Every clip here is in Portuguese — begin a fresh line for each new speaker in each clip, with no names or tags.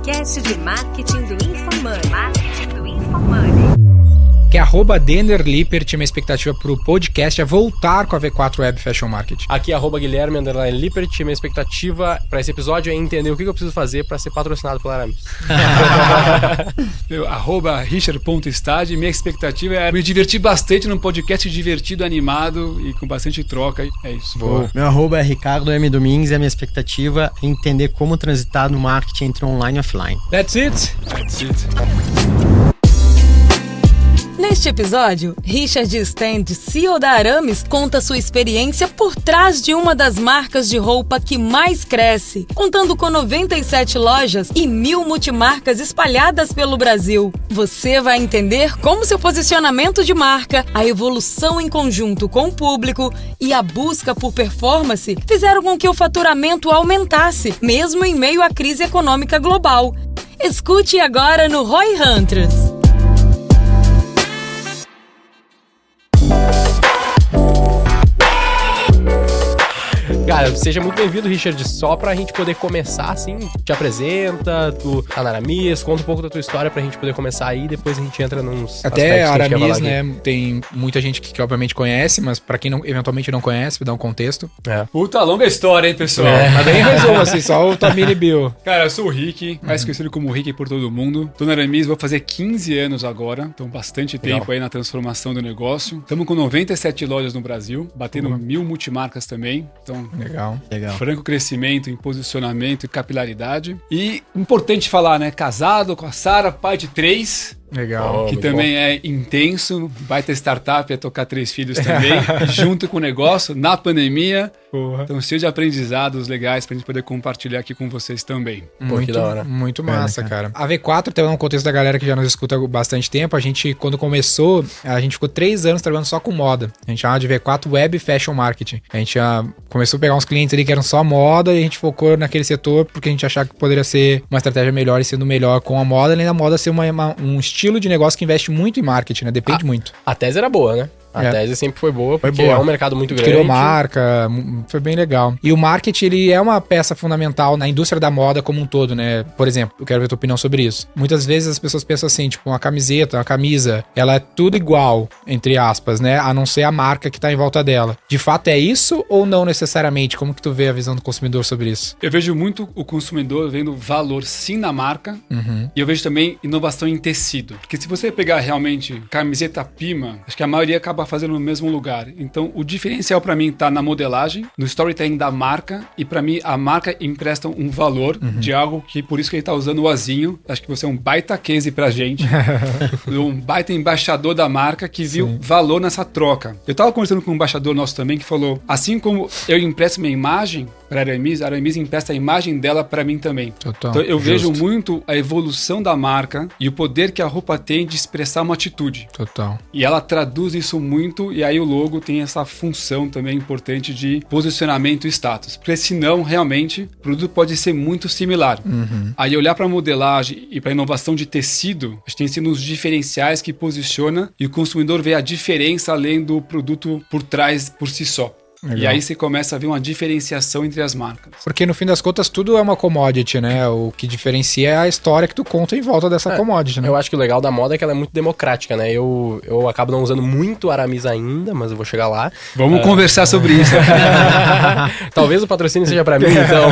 podcast de marketing do InfoMoney.
Que é @DennerLippert, minha expectativa pro podcast é voltar com a V4 Web Fashion Marketing.
Aqui é @Guilherme_Lippert, minha expectativa pra esse episódio é entender o que eu preciso fazer pra ser patrocinado pela Aramis.
@Richard.Stad, minha expectativa é me divertir bastante num podcast divertido, animado e com bastante troca. É isso.
Boa.
Meu @é Ricardo_Domingues e a minha expectativa é entender como transitar no marketing entre online e offline.
That's it.
Neste episódio, Richard Stand, CEO da Aramis, conta sua experiência por trás de uma das marcas de roupa que mais cresce, contando com 97 lojas e 1000 multimarcas espalhadas pelo Brasil. Você vai entender como seu posicionamento de marca, a evolução em conjunto com o público e a busca por performance fizeram com que o faturamento aumentasse, mesmo em meio à crise econômica global. Escute agora no Roy Hunters.
Cara, seja muito bem-vindo, Richard. Só pra gente poder começar, assim, te apresenta, tu tá na Aramis, conta um pouco da tua história pra gente poder começar aí, depois a gente entra nos
até a Aramis, né, tem muita gente que obviamente conhece, mas pra quem eventualmente não conhece, pra dar um contexto.
Puta, longa história, hein, pessoal?
Mas bem em resumo, assim, só o Tamini Bill.
Cara, eu sou o Rick, mais conhecido como Rick por todo mundo. Tô na Aramis, vou fazer 15 anos agora, então bastante tempo aí na transformação do negócio. Estamos com 97 lojas no Brasil, batendo 1000 multimarcas também, então...
Legal.
Franco crescimento em posicionamento e capilaridade. E importante falar, né? Casado com a Sara, pai de 3.
Legal.
Que também é intenso. Vai ter startup, é tocar 3 filhos também. Junto com o negócio, na pandemia.
Porra.
Então, cheio de aprendizados legais pra gente poder compartilhar aqui com vocês também.
Que da hora.
Muito massa, cara. A V4, até no contexto da galera que já nos escuta há bastante tempo, a gente, quando começou, a gente ficou 3 anos trabalhando só com moda. A gente chamava de V4 Web Fashion Marketing. A gente já começou a pegar uns clientes ali que eram só moda e a gente focou naquele setor porque a gente achava que poderia ser uma estratégia melhor e sendo melhor com a moda, além da moda ser um estilo de negócio que investe muito em marketing, né? Depende muito.
A tese era boa, né? A tese sempre foi boa, porque
boa.
É um mercado muito grande.
Criou marca, foi bem legal. E o marketing, ele é uma peça fundamental na indústria da moda como um todo, né? Por exemplo, eu quero ver a tua opinião sobre isso. Muitas vezes as pessoas pensam assim, tipo, uma camiseta, uma camisa, ela é tudo igual, entre aspas, né? A não ser a marca que tá em volta dela. De fato é isso ou não necessariamente? Como que tu vê a visão do consumidor sobre isso?
Eu vejo muito o consumidor vendo valor sim na marca e eu vejo também inovação em tecido. Porque se você pegar realmente camiseta Pima, acho que a maioria acaba fazendo no mesmo lugar. Então, o diferencial pra mim tá na modelagem, no storytelling da marca e pra mim a marca empresta um valor de algo que por isso que ele tá usando o azinho. Acho que você é um baita case pra gente. Um baita embaixador da marca que viu valor nessa troca. Eu tava conversando com um embaixador nosso também que falou, assim como eu empresto minha imagem pra Aramis, a Aramis empresta a imagem dela pra mim também.
Total.
Então eu vejo muito a evolução da marca e o poder que a roupa tem de expressar uma atitude.
Total.
E ela traduz isso muito e aí o logo tem essa função também importante de posicionamento e status. Porque senão, realmente, o produto pode ser muito similar. Aí olhar pra modelagem e pra inovação de tecido, acho que tem sido os diferenciais que posiciona e o consumidor vê a diferença além do produto por trás por si só.
Legal.
E aí você começa a ver uma diferenciação entre as marcas.
Porque no fim das contas tudo é uma commodity, né? O que diferencia é a história que tu conta em volta dessa commodity, né?
Eu acho que o legal da moda é que ela é muito democrática, né? Eu acabo não usando muito Aramis ainda, mas eu vou chegar lá.
Vamos conversar sobre isso.
Talvez o patrocínio seja pra mim, então.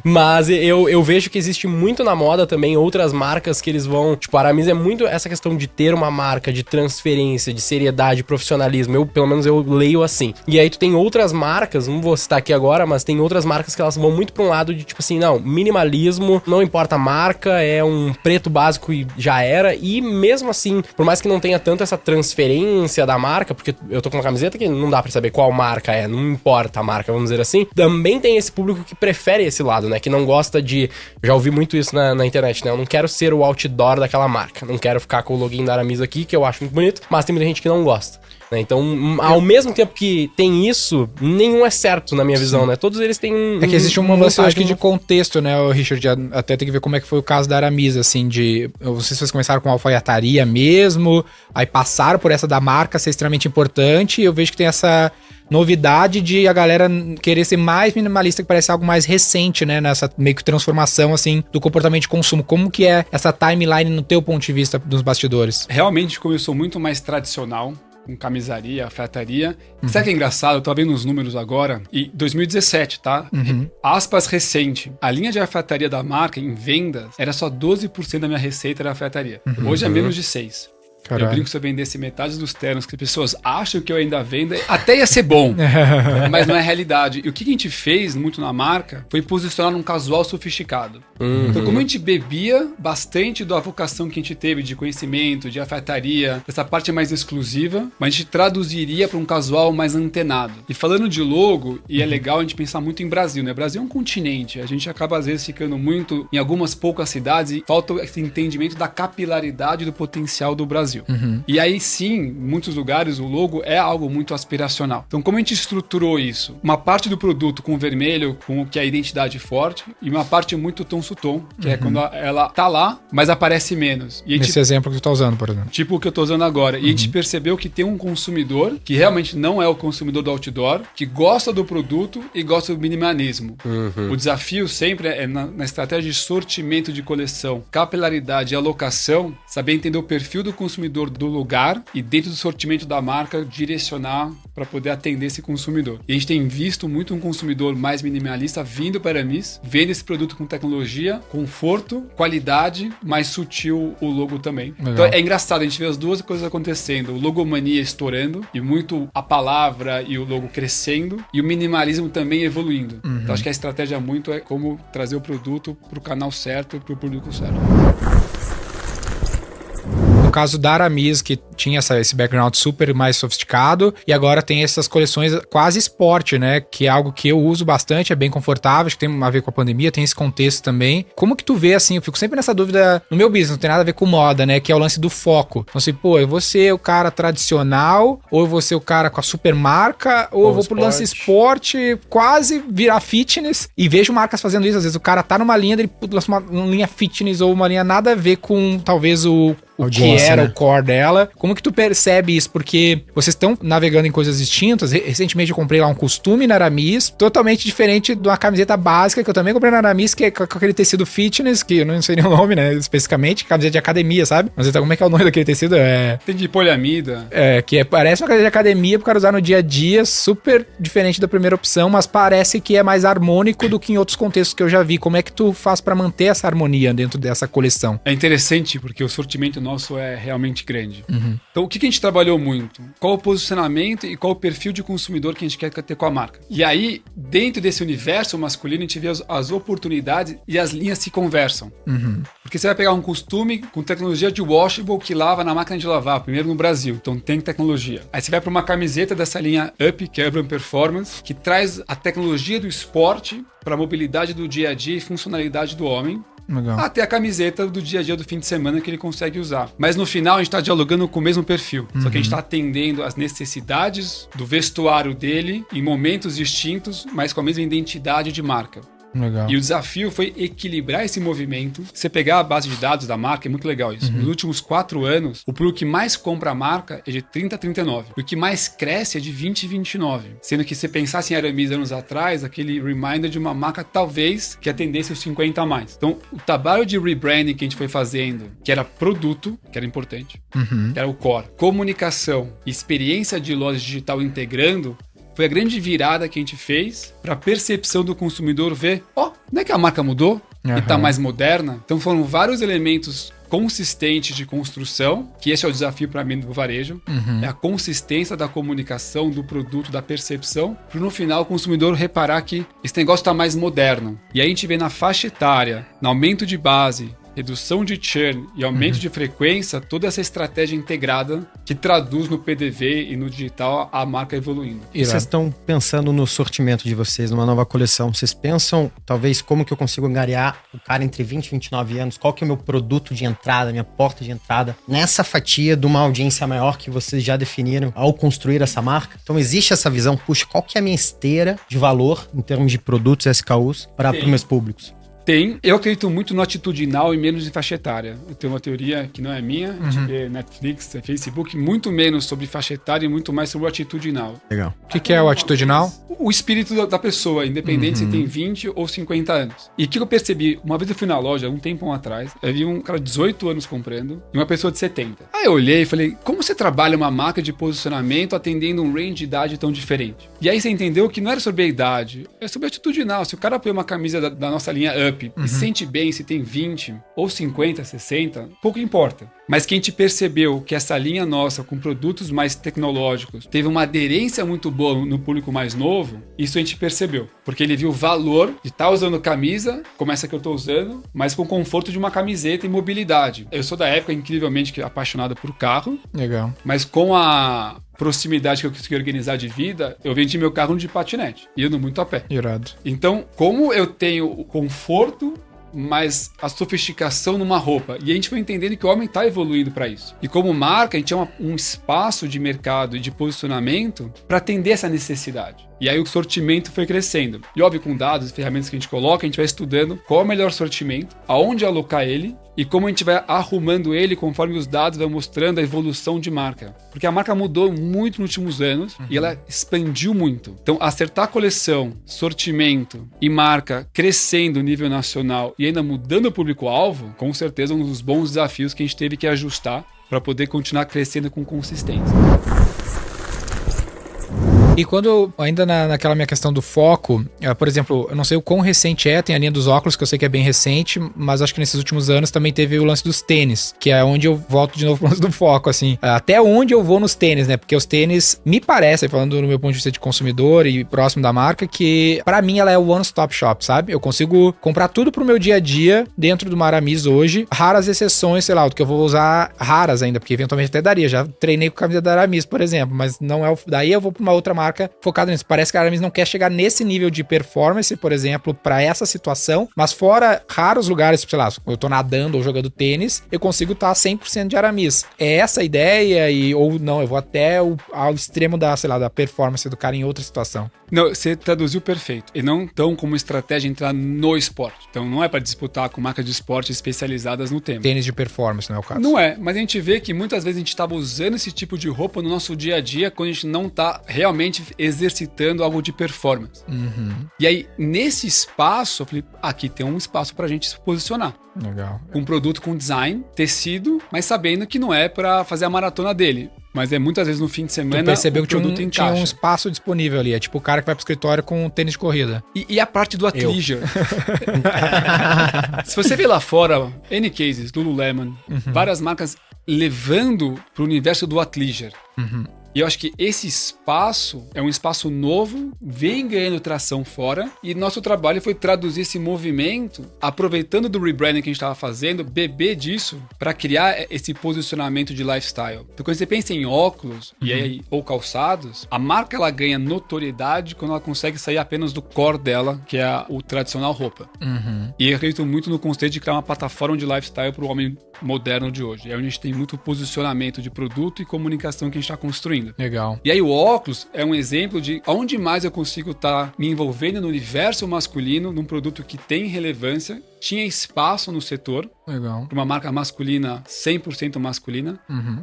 Mas eu vejo que existe muito na moda também outras marcas que eles vão... Tipo, a Aramis é muito essa questão de ter uma marca, de transferência, de seriedade, profissionalismo. Pelo menos eu leio assim. E aí tu tem outras marcas, não vou citar aqui agora, mas tem outras marcas que elas vão muito pra um lado de tipo assim, não, minimalismo, não importa a marca, é um preto básico e já era. E mesmo assim, por mais que não tenha tanto essa transferência da marca, porque eu tô com uma camiseta que não dá pra saber qual marca é, não importa a marca, vamos dizer assim, também tem esse público que prefere esse lado, né? Que não gosta de... Já ouvi muito isso na internet, né? Eu não quero ser o outdoor daquela marca, não quero ficar com o login da Aramis aqui, que eu acho muito bonito, mas tem muita gente que não gosta. Né? Então, ao mesmo tempo que tem isso, nenhum é certo na minha visão, né? Todos eles têm
É que existe uma vantagem, acho que de contexto, né, o Richard? Até tem que ver como é que foi o caso da Aramis, assim, de... Vocês começaram com a alfaiataria mesmo, aí passaram por essa da marca ser extremamente importante, e eu vejo que tem essa novidade de a galera querer ser mais minimalista, que parece algo mais recente, né? Nessa meio que transformação, assim, do comportamento de consumo. Como que é essa timeline no teu ponto de vista dos bastidores?
Realmente começou muito mais tradicional, com camisaria, alfaiataria. Sabe o que é engraçado? Eu tô vendo os números agora. E 2017, tá? Aspas recente. A linha de alfaiataria da marca, em vendas, era só 12% da minha receita era alfaiataria. Hoje é menos de 6%.
Caralho.
Eu brinco se eu vendesse metade dos ternos que as pessoas acham que eu ainda vendo, até ia ser bom, mas não é realidade. E o que a gente fez muito na marca foi posicionar num casual sofisticado. Então, como a gente bebia bastante da vocação que a gente teve de conhecimento, de alfaiataria, dessa parte mais exclusiva, mas a gente traduziria para um casual mais antenado. E falando de logo, e é legal a gente pensar muito em Brasil, né? Brasil é um continente, a gente acaba às vezes ficando muito em algumas poucas cidades e falta esse entendimento da capilaridade do potencial do Brasil. E aí sim, em muitos lugares o logo é algo muito aspiracional. Então, como a gente estruturou isso? Uma parte do produto com vermelho, com que é a identidade forte, e uma parte muito tom sutom, que é quando ela tá lá, mas aparece menos. E
Nesse exemplo que tu tá usando, por exemplo.
Tipo o que eu tô usando agora. E a gente percebeu que tem um consumidor, que realmente não é o consumidor do outdoor, que gosta do produto e gosta do minimalismo. O desafio sempre é na estratégia de sortimento de coleção, capilaridade e alocação, saber entender o perfil do consumidor do lugar e dentro do sortimento da marca direcionar para poder atender esse consumidor. E a gente tem visto muito um consumidor mais minimalista vindo para a Aramis, vendo esse produto com tecnologia, conforto, qualidade, mais sutil o logo também.
Legal.
Então é engraçado, a gente vê as duas coisas acontecendo. O logomania estourando e muito a palavra e o logo crescendo e o minimalismo também evoluindo. Então acho que a estratégia muito é como trazer o produto para o canal certo, para o público certo.
No caso da Aramis, que tinha esse background super mais sofisticado, e agora tem essas coleções quase esporte, né? Que é algo que eu uso bastante, é bem confortável, acho que tem a ver com a pandemia, tem esse contexto também. Como que tu vê, assim, eu fico sempre nessa dúvida no meu business, não tem nada a ver com moda, né? Que é o lance do foco. Então, assim, pô, eu vou ser o cara tradicional, ou eu vou ser o cara com a super marca, ou eu vou pro lance esporte, quase virar fitness, e vejo marcas fazendo isso. Às vezes o cara tá numa linha, ele lança uma linha fitness, ou uma linha nada a ver com, talvez, o que era, né, o core dela. Como que tu percebe isso? Porque vocês estão navegando em coisas distintas. Recentemente eu comprei lá um costume na Aramis, totalmente diferente de uma camiseta básica que eu também comprei na Aramis, que é com aquele tecido fitness, que eu não sei nem o nome, né, especificamente, camiseta de academia, sabe? Mas então, como é que é o nome daquele tecido?
Tem de poliamida.
Que parece uma camiseta de academia pro cara usar no dia a dia, super diferente da primeira opção, mas parece que é mais harmônico do que em outros contextos que eu já vi. Como é que tu faz pra manter essa harmonia dentro dessa coleção?
É interessante, porque o sortimento nosso é realmente grande. Então, o que a gente trabalhou muito? Qual o posicionamento e qual o perfil de consumidor que a gente quer ter com a marca? E aí, dentro desse universo masculino, a gente vê as oportunidades e as linhas se conversam. Porque você vai pegar um costume com tecnologia de washable que lava na máquina de lavar, primeiro no Brasil, então tem tecnologia. Aí você vai para uma camiseta dessa linha Up, que é Urban Performance, que traz a tecnologia do esporte para a mobilidade do dia a dia e funcionalidade do homem.
Legal.
Até a camiseta do dia a dia do fim de semana que ele consegue usar. Mas no final a gente está dialogando com o mesmo perfil. Só que a gente está atendendo as necessidades do vestuário dele em momentos distintos, mas com a mesma identidade de marca.
Legal.
E o desafio foi equilibrar esse movimento. Você pegar a base de dados da marca, é muito legal isso. Nos últimos 4 anos, o público que mais compra a marca é de 30 a 39. E o que mais cresce é de 20 a 29. Sendo que se pensasse em Aramis anos atrás, aquele reminder de uma marca talvez que atendesse os 50 a mais. Então, o trabalho de rebranding que a gente foi fazendo, que era produto, que era importante, que era o core, comunicação, experiência de loja digital integrando, foi a grande virada que a gente fez para a percepção do consumidor ver, não é que a marca mudou e está mais moderna? Então foram vários elementos consistentes de construção, que esse é o desafio para mim do varejo, é a consistência da comunicação, do produto, da percepção, para no final o consumidor reparar que esse negócio está mais moderno. E aí a gente vê na faixa etária, no aumento de base, redução de churn e aumento de frequência, toda essa estratégia integrada que traduz no PDV e no digital a marca evoluindo.
E vocês estão pensando no sortimento de vocês, numa nova coleção. Vocês pensam, talvez, como que eu consigo angariar o cara entre 20 e 29 anos? Qual que é o meu produto de entrada, minha porta de entrada? Nessa fatia de uma audiência maior que vocês já definiram ao construir essa marca? Então existe essa visão, puxa, qual que é a minha esteira de valor em termos de produtos SKUs para os meus públicos?
Tem. Eu acredito muito no atitudinal e menos em faixa etária. Eu tenho uma teoria que não é minha, de ver Netflix, Facebook, muito menos sobre faixa etária e muito mais sobre o atitudinal.
Legal.
O que é o atitudinal?
O espírito da pessoa, independente se tem 20 ou 50 anos. E o que eu percebi, uma vez eu fui na loja, um tempão atrás, eu vi um cara de 18 anos comprando e uma pessoa de 70. Aí eu olhei e falei, como você trabalha uma marca de posicionamento atendendo um range de idade tão diferente? E aí você entendeu que não era sobre a idade, é sobre atitudinal. Se o cara põe uma camisa da nossa linha Up e se sente bem, se tem 20 ou 50, 60, pouco importa. Mas quem te percebeu que essa linha nossa, com produtos mais tecnológicos, teve uma aderência muito boa no público mais novo, isso a gente percebeu. Porque ele viu o valor de estar usando camisa, como essa que eu estou usando, mas com o conforto de uma camiseta e mobilidade. Eu sou da época, incrivelmente, apaixonado por carro.
Legal.
Mas com a proximidade que eu consegui organizar de vida, eu vendi meu carro de patinete, indo muito a pé.
Irado.
Então, como eu tenho o conforto, mas a sofisticação numa roupa. E a gente foi entendendo que o homem está evoluindo para isso. E como marca, a gente tinha um espaço de mercado e de posicionamento para atender essa necessidade. E aí o sortimento foi crescendo. E óbvio, com dados e ferramentas que a gente coloca, a gente vai estudando qual é o melhor sortimento, aonde alocar ele e como a gente vai arrumando ele conforme os dados vão mostrando a evolução de marca. Porque a marca mudou muito nos últimos anos e ela expandiu muito. Então, acertar a coleção, sortimento e marca crescendo no nível nacional e ainda mudando o público-alvo, com certeza um dos bons desafios que a gente teve que ajustar para poder continuar crescendo com consistência.
E quando, ainda naquela minha questão do foco, por exemplo, eu não sei o quão recente tem a linha dos óculos, que eu sei que é bem recente, mas acho que nesses últimos anos também teve o lance dos tênis, que é onde eu volto de novo pro lance do foco, assim. Até onde eu vou nos tênis, né? Porque os tênis, me parece, falando no meu ponto de vista de consumidor e próximo da marca, que pra mim ela é o one-stop shop, sabe? Eu consigo comprar tudo pro meu dia a dia dentro do Aramis hoje, raras exceções, sei lá, do que eu vou usar, raras ainda, porque eventualmente até daria. Já treinei com a camisa da Aramis, por exemplo, mas não é daí eu vou pra uma outra marca focada nisso. Parece que a Aramis não quer chegar nesse nível de performance, por exemplo, para essa situação, mas fora raros lugares, sei lá, eu tô nadando ou jogando tênis, eu consigo estar 100% de Aramis. É essa a ideia ou não, eu vou até ao extremo da, sei lá, da performance do cara em outra situação.
Não, você traduziu perfeito. E não tão como estratégia entrar no esporte. Então não é para disputar com marcas de esporte especializadas no tema.
Tênis de performance, não é o caso?
Não é, mas a gente vê que muitas vezes a gente estava usando esse tipo de roupa no nosso dia a dia quando a gente não tá realmente exercitando algo de performance. E aí, nesse espaço, eu falei, aqui tem um espaço pra gente se posicionar.
Legal.
Com produto com design, tecido, mas sabendo que não é pra fazer a maratona dele. Mas é muitas vezes no fim de semana.
Tu percebeu que tinha um
encaixa.
espaço disponível ali. É tipo o cara que vai pro escritório com um tênis de corrida.
E a parte do athleisure. Se você vê lá fora, N cases, Lululemon, várias marcas levando pro universo do athleisure. E eu acho que esse espaço é um espaço novo, vem ganhando tração fora, e nosso trabalho foi traduzir esse movimento, aproveitando do rebranding que a gente estava fazendo, beber disso para criar esse posicionamento de lifestyle. Então, quando você pensa em óculos e aí, ou calçados, a marca ela ganha notoriedade quando ela consegue sair apenas do core dela, que é o tradicional roupa. E eu acredito muito no conceito de criar uma plataforma de lifestyle para o homem moderno de hoje. É onde a gente tem muito posicionamento de produto e comunicação que a gente está construindo.
Legal.
E aí o óculos é um exemplo de onde mais eu consigo estar me envolvendo no universo masculino, num produto que tem relevância, tinha espaço no setor.
Legal.
Uma marca masculina, 100% masculina.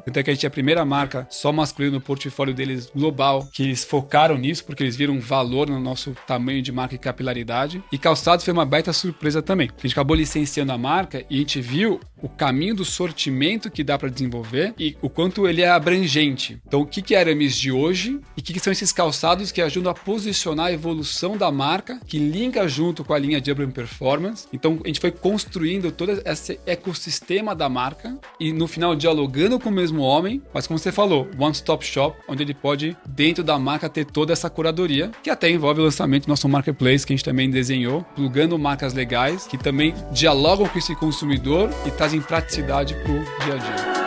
Até que a gente é a primeira marca só masculina no portfólio deles global, que eles focaram nisso, porque eles viram valor no nosso tamanho de marca e capilaridade. E calçados foi uma baita surpresa também. A gente acabou licenciando a marca e a gente viu o caminho do sortimento que dá para desenvolver e o quanto ele é abrangente. Então, o que é a Aramis de hoje e o que são esses calçados que ajudam a posicionar a evolução da marca, que linka junto com a linha de Urban Performance. Então, a gente foi construindo todo esse ecossistema da marca e no final dialogando com o mesmo homem, mas como você falou, one-stop shop, onde ele pode, dentro da marca, ter toda essa curadoria, que até envolve o lançamento do nosso marketplace, que a gente também desenhou, plugando marcas legais, que também dialogam com esse consumidor e trazem praticidade para o dia a dia.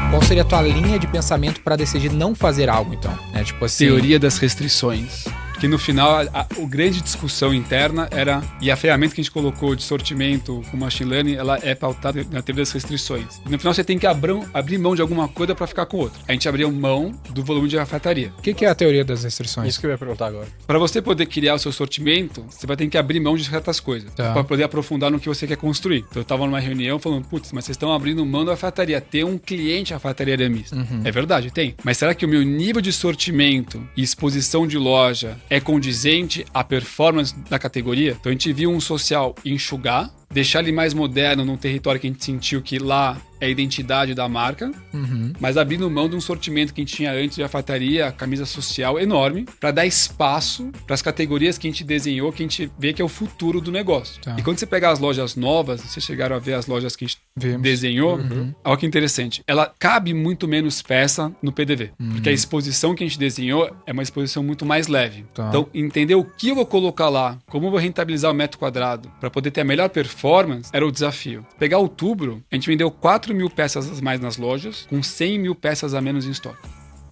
Qual seria a tua linha de pensamento para decidir não fazer algo, então? Tipo assim...
Teoria das restrições. que no final a grande discussão interna era, e a ferramenta que a gente colocou de sortimento com machine learning, ela é pautada na teoria das restrições. E no final você tem que abrir mão de alguma coisa para ficar com outra. A gente abriu mão do volume de alfaiataria.
O que é a teoria das restrições?
Isso que eu ia perguntar agora.
Para você poder criar o seu sortimento, você vai ter que abrir mão de certas coisas, para poder aprofundar no que você quer construir. Então eu tava numa reunião falando, putz, mas vocês estão abrindo mão da alfaiataria. Tem um cliente alfaiataria aramista. É verdade, tem. Mas será que o meu nível de sortimento e exposição de loja é condizente à performance da categoria? Então a gente viu um social enxugar, deixar ele mais moderno num território que a gente sentiu que lá é a identidade da marca, mas abrindo mão de um sortimento que a gente tinha antes de alfaiataria, camisa social enorme, para dar espaço para as categorias que a gente desenhou, que a gente vê que é o futuro do negócio. Tá. E quando você pegar as lojas novas, vocês chegaram a ver as lojas que a gente desenhou, olha que interessante, ela cabe muito menos peça no PDV, porque a exposição que a gente desenhou é uma exposição muito mais leve. Tá. Então, entender o que eu vou colocar lá, como eu vou rentabilizar o metro quadrado para poder ter a melhor performance, era o desafio. Pegar outubro, a gente vendeu 4 mil peças a mais nas lojas, com 100 mil peças a menos em estoque.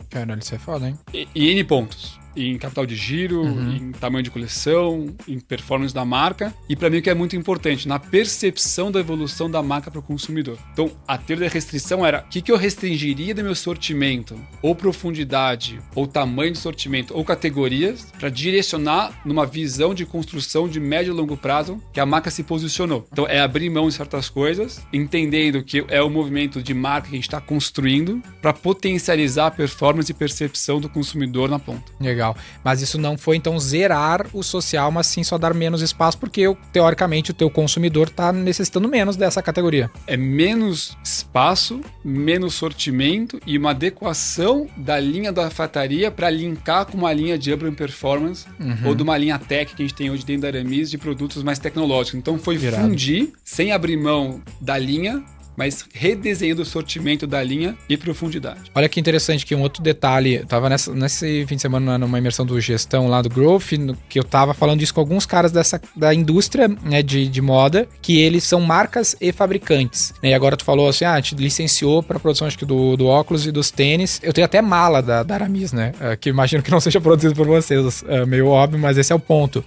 Caralho, isso é foda, hein?
E N pontos. Em capital de giro, em tamanho de coleção, em performance da marca. E para mim o que é muito importante, na percepção da evolução da marca para o consumidor. Então, a teoria da restrição era o que eu restringiria do meu sortimento, ou profundidade, ou tamanho de sortimento, ou categorias, para direcionar numa visão de construção de médio e longo prazo que a marca se posicionou. Então, é abrir mão de certas coisas, entendendo que é o movimento de marca que a gente está construindo para potencializar a performance e percepção do consumidor na ponta.
Legal. Mas isso não foi, então, zerar o social, mas sim só dar menos espaço, porque, teoricamente, o teu consumidor está necessitando menos dessa categoria.
É menos espaço, menos sortimento e uma adequação da linha da alfaiataria para linkar com uma linha de urban performance ou de uma linha tech que a gente tem hoje dentro da Aramis de produtos mais tecnológicos. Então, foi fundir, sem abrir mão da linha, mas redesenhando o sortimento da linha e profundidade.
Olha que interessante que um outro detalhe, eu tava nesse fim de semana numa imersão do gestão lá do Growth, que eu tava falando isso com alguns caras da indústria, né, de moda, que eles são marcas e fabricantes, né, e agora tu falou assim, a gente licenciou para produção acho que do óculos e dos tênis, eu tenho até mala da Aramis, né, que imagino que não seja produzido por vocês, meio óbvio, mas esse é o ponto.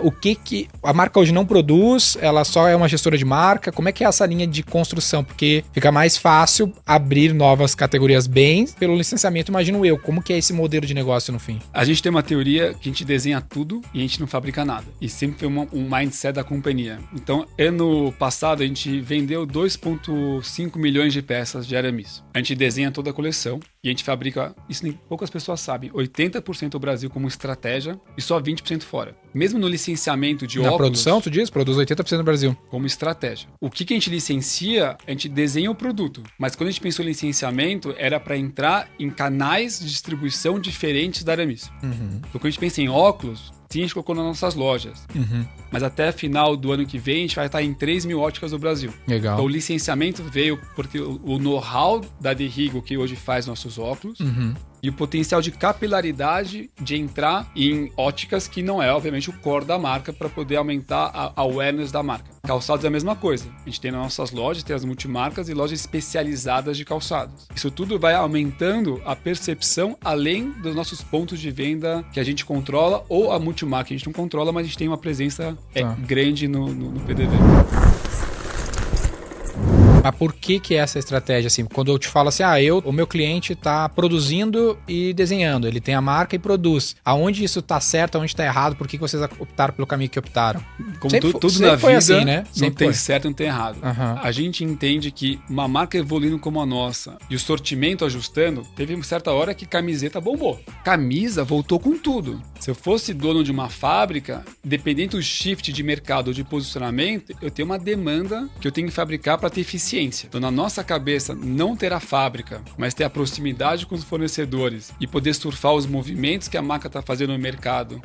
O que a marca hoje não produz, ela só é uma gestora de marca, como é que é essa linha de construção? Porque fica mais fácil abrir novas categorias bens pelo licenciamento, imagino eu. Como que é esse modelo de negócio no fim?
A gente tem uma teoria que a gente desenha tudo e a gente não fabrica nada. E sempre foi um mindset da companhia. Então, ano passado, a gente vendeu 2,5 milhões de peças de Aramis. A gente desenha toda a coleção e a gente fabrica, isso nem poucas pessoas sabem, 80% do Brasil como estratégia e só 20% fora. Mesmo no licenciamento de óculos...
Na produção, tu diz? Produz 80% do Brasil.
Como estratégia. O que a gente licencia, a gente desenha o produto. Mas quando a gente pensou em licenciamento, era para entrar em canais de distribuição diferentes da Aramis. Então, quando a gente pensa em óculos, sim, a gente colocou nas nossas lojas. Mas até final do ano que vem, a gente vai estar em 3 mil óticas do Brasil.
Legal.
Então, o licenciamento veio porque o know-how da Derrigo, que hoje faz nossos óculos, e o potencial de capilaridade de entrar em óticas que não é, obviamente, o core da marca para poder aumentar a awareness da marca. Calçados é a mesma coisa. A gente tem nas nossas lojas, tem as multimarcas e lojas especializadas de calçados. Isso tudo vai aumentando a percepção além dos nossos pontos de venda que a gente controla ou a multimarca que a gente não controla, mas a gente tem uma presença grande no PDV.
Mas por que é essa estratégia, assim? Quando eu te falo assim, o meu cliente tá produzindo e desenhando, ele tem a marca e produz. Aonde isso tá certo, aonde tá errado, por que vocês optaram pelo caminho que optaram?
Como tudo na vida, assim, né? Não tem certo e não tem errado. A gente entende que uma marca evoluindo como a nossa e o sortimento ajustando, teve uma certa hora que camiseta bombou. Camisa voltou com tudo. Se eu fosse dono de uma fábrica, dependendo do shift de mercado ou de posicionamento, eu tenho uma demanda que eu tenho que fabricar para ter eficiência. Então, na nossa cabeça, não ter a fábrica, mas ter a proximidade com os fornecedores e poder surfar os movimentos que a marca está fazendo no mercado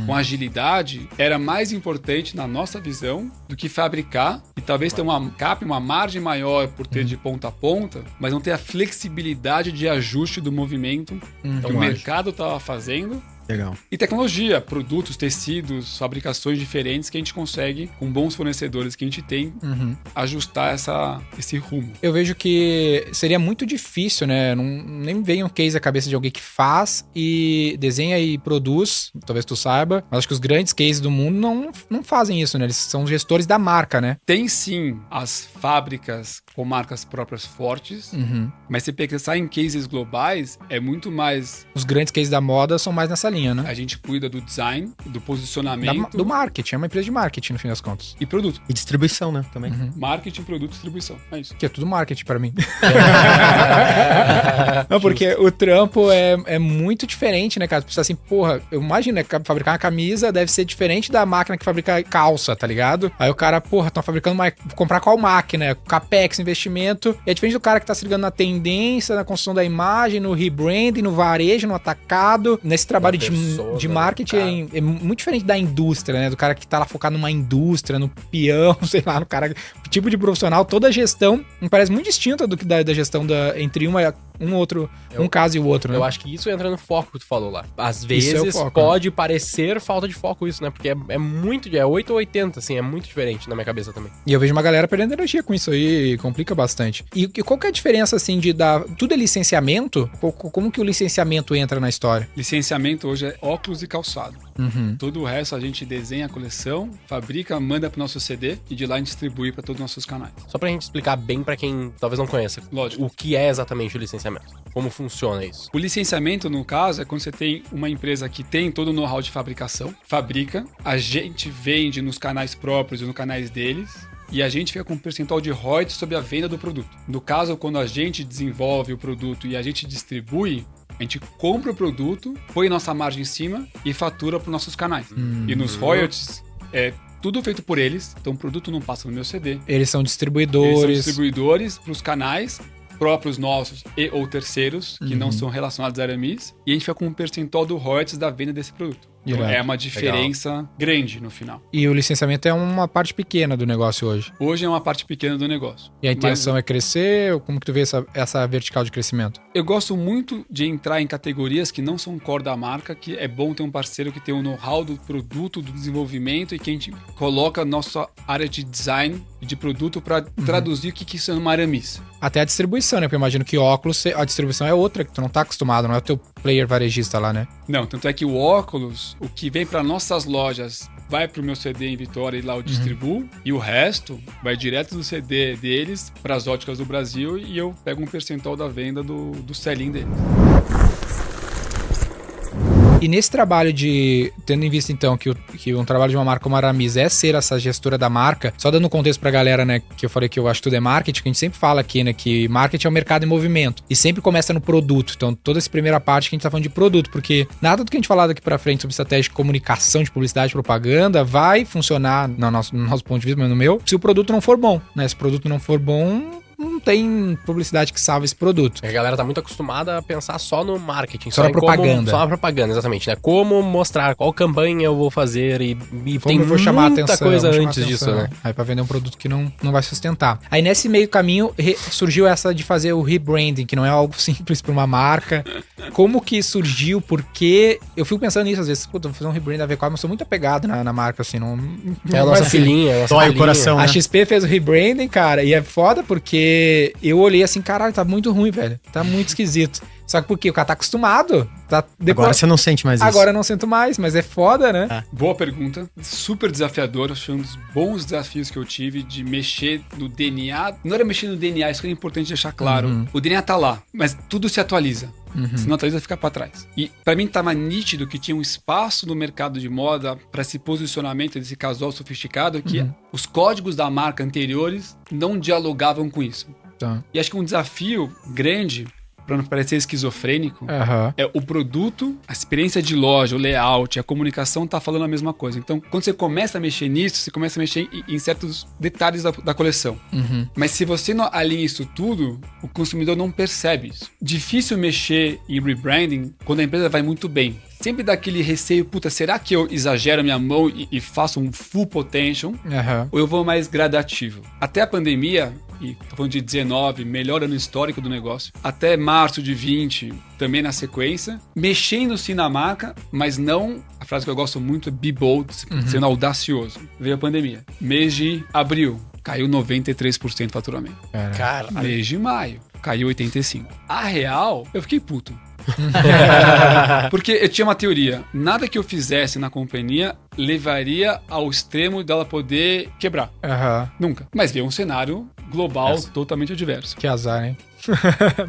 com agilidade, era mais importante na nossa visão do que fabricar e talvez ter uma margem maior por ter de ponta a ponta, mas não ter a flexibilidade de ajuste do movimento que o mercado estava fazendo
Legal.
E tecnologia, produtos, tecidos, fabricações diferentes que a gente consegue, com bons fornecedores que a gente tem, ajustar esse rumo.
Eu vejo que seria muito difícil, né? Nem vem um case à cabeça de alguém que faz e desenha e produz, talvez tu saiba, mas acho que os grandes cases do mundo não fazem isso, né? Eles são gestores da marca, né?
Tem sim as fábricas com marcas próprias fortes, mas se pensar em cases globais, é muito mais...
Os grandes cases da moda são mais nessa linha, né?
A gente cuida do design, do posicionamento...
Do marketing, é uma empresa de marketing, no fim das contas.
E produto.
E distribuição, né? Também.
Marketing, produto, distribuição. É isso.
Que é tudo marketing pra mim. Não, porque o trampo é muito diferente, né, cara? Tu precisa assim, porra, eu imagino, né, fabricar uma camisa deve ser diferente da máquina que fabrica calça, tá ligado? Aí o cara, porra, estão fabricando comprar qual máquina? Capex, investimento. E é diferente do cara que tá se ligando na tendência, na construção da imagem, no rebranding, no varejo, no atacado. Nesse trabalho de marketing é muito diferente da indústria, né? Do cara que tá lá focado numa indústria, no peão, sei lá, no cara... Tipo de profissional, toda a gestão me parece muito distinta do que da gestão entre um caso e o outro, né?
Eu acho que isso entra no foco que tu falou lá. Às vezes
foco,
pode parecer falta de foco isso, né? Porque é muito, é 8 ou 80, assim, é muito diferente na minha cabeça também.
E eu vejo uma galera perdendo energia com isso aí, complica bastante. E qual que é a diferença, assim, de dar... Tudo é licenciamento? Como que o licenciamento entra na história?
Licenciamento hoje é óculos e calçado. Todo o resto a gente desenha a coleção, fabrica, manda pro nosso CD e de lá a gente distribui para todos os nossos canais.
Só pra gente explicar bem pra quem talvez não conheça.
Lógico.
O que é exatamente o licenciamento? Como funciona isso?
O licenciamento, no caso, é quando você tem uma empresa que tem todo o know-how de fabricação, fabrica, a gente vende nos canais próprios e nos canais deles, e a gente fica com um percentual de royalties sobre a venda do produto. No caso, quando a gente desenvolve o produto e a gente distribui, a gente compra o produto, põe nossa margem em cima e fatura para os nossos canais. E nos royalties, é tudo feito por eles, então o produto não passa no meu CD.
Eles são distribuidores.
Eles são distribuidores para os canais próprios nossos e ou terceiros, que não são relacionados a aramis, e a gente fica com um percentual do royalties da venda desse produto. Então é uma diferença grande no final.
E o licenciamento é uma parte pequena do negócio hoje.
Hoje é uma parte pequena do negócio.
E a intenção é crescer? Ou como que tu vê essa vertical de crescimento?
Eu gosto muito de entrar em categorias que não são core da marca, que é bom ter um parceiro que tem o know-how do produto, do desenvolvimento e que a gente coloca a nossa área de design e de produto para traduzir o que isso é uma aramis.
Até a distribuição, né? Porque eu imagino que óculos, a distribuição é outra, que tu não tá acostumado, não é o teu player varejista lá, né?
Não, tanto é que o óculos, o que vem para nossas lojas vai pro meu CD em Vitória e lá eu distribuo, e o resto vai direto do CD deles para as óticas do Brasil e eu pego um percentual da venda do selling deles.
E nesse trabalho tendo em vista então que um trabalho de uma marca como a Aramis é ser essa gestora da marca, só dando contexto pra galera, né, que eu falei que eu acho que tudo é marketing, que a gente sempre fala aqui, né, que marketing é um mercado em movimento e sempre começa no produto. Então toda essa primeira parte que a gente tá falando de produto, porque nada do que a gente falar daqui pra frente sobre estratégia de comunicação, de publicidade, propaganda, vai funcionar no nosso ponto de vista, mas no meu, se o produto não for bom, né, se o produto não for bom, não tem publicidade que salve esse produto.
A galera tá muito acostumada a pensar só no marketing.
Só na propaganda.
Só na propaganda, exatamente, né? Como mostrar, qual campanha eu vou fazer e tem
eu vou chamar
muita
atenção,
coisa
chamar
antes
atenção,
disso, né?
Aí pra vender um produto que não vai sustentar. Aí nesse meio caminho surgiu essa de fazer o rebranding, que não é algo simples pra uma marca. Como que surgiu? Porque eu fico pensando nisso às vezes. Pô, vou fazer um rebranding da V4, mas sou muito apegado na marca, assim. Não,
É a nossa filhinha.
Dói o coração, né?
A XP fez o rebranding, cara, e é foda porque eu olhei assim, caralho, tá muito ruim, velho. Tá muito esquisito. Só que porque o cara tá acostumado.
Agora você não sente mais isso.
Agora eu não sinto mais, mas é foda, né?
Boa pergunta. Super desafiador. Acho que foi um dos bons desafios que eu tive de mexer no DNA. Não era mexer no DNA, isso que é importante deixar claro. O DNA tá lá, mas tudo se atualiza. Se não atualiza, fica pra trás. E pra mim tava nítido que tinha um espaço no mercado de moda pra esse posicionamento desse casual sofisticado que os códigos da marca anteriores não dialogavam com isso.
Tá.
E acho que um desafio grande, para não parecer esquizofrênico, é o produto, a experiência de loja, o layout, a comunicação tá falando a mesma coisa. Então, quando você começa a mexer nisso, você começa a mexer em certos detalhes da coleção. Mas se você não alinha isso tudo, o consumidor não percebe isso. Difícil mexer em rebranding quando a empresa vai muito bem. Sempre dá aquele receio, puta, será que eu exagero a minha mão e faço um full potential? Ou eu vou mais gradativo? Até a pandemia, e tô falando de 19, melhor ano histórico do negócio, até março de 20, também na sequência, mexendo sim na marca, mas não, a frase que eu gosto muito é be bold, sendo audacioso. Veio a pandemia. Mês de abril, caiu 93% do faturamento.
Cara,
Mês de maio, caiu 85%. A real, eu fiquei puto. Porque eu tinha uma teoria, nada que eu fizesse na companhia levaria ao extremo dela poder quebrar. Nunca. Mas veio um cenário global totalmente adverso.
Que azar, hein?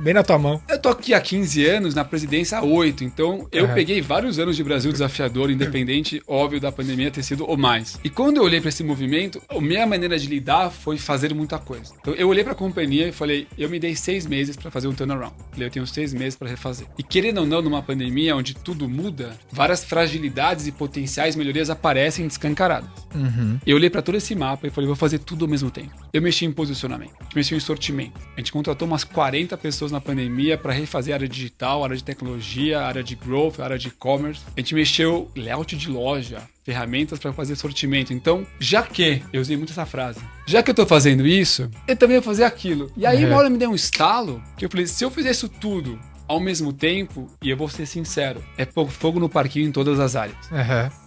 Bem na tua mão.
Eu tô aqui há 15 anos, na presidência há 8, então eu peguei vários anos de Brasil desafiador, independente, óbvio, da pandemia ter sido ou mais. E quando eu olhei pra esse movimento, a minha maneira de lidar foi fazer muita coisa. Então eu olhei pra companhia e falei, eu me dei 6 meses pra fazer um turnaround. Falei, eu tenho 6 meses pra refazer. E querendo ou não, numa pandemia onde tudo muda, várias fragilidades e potenciais melhorias aparecem descancaradas. Eu olhei pra todo esse mapa e falei, vou fazer tudo ao mesmo tempo. Eu mexi em posicionamento, mexi em sortimento. A gente contratou umas 40 pessoas na pandemia para refazer a área digital, a área de tecnologia, a área de growth, a área de e-commerce. A gente mexeu layout de loja, ferramentas para fazer sortimento. Então, já que, eu usei muito essa frase, já que eu tô fazendo isso, eu também vou fazer aquilo. E aí uma hora me deu um estalo, que eu falei, se eu fizer isso tudo ao mesmo tempo, e eu vou ser sincero, é fogo no parquinho em todas as áreas.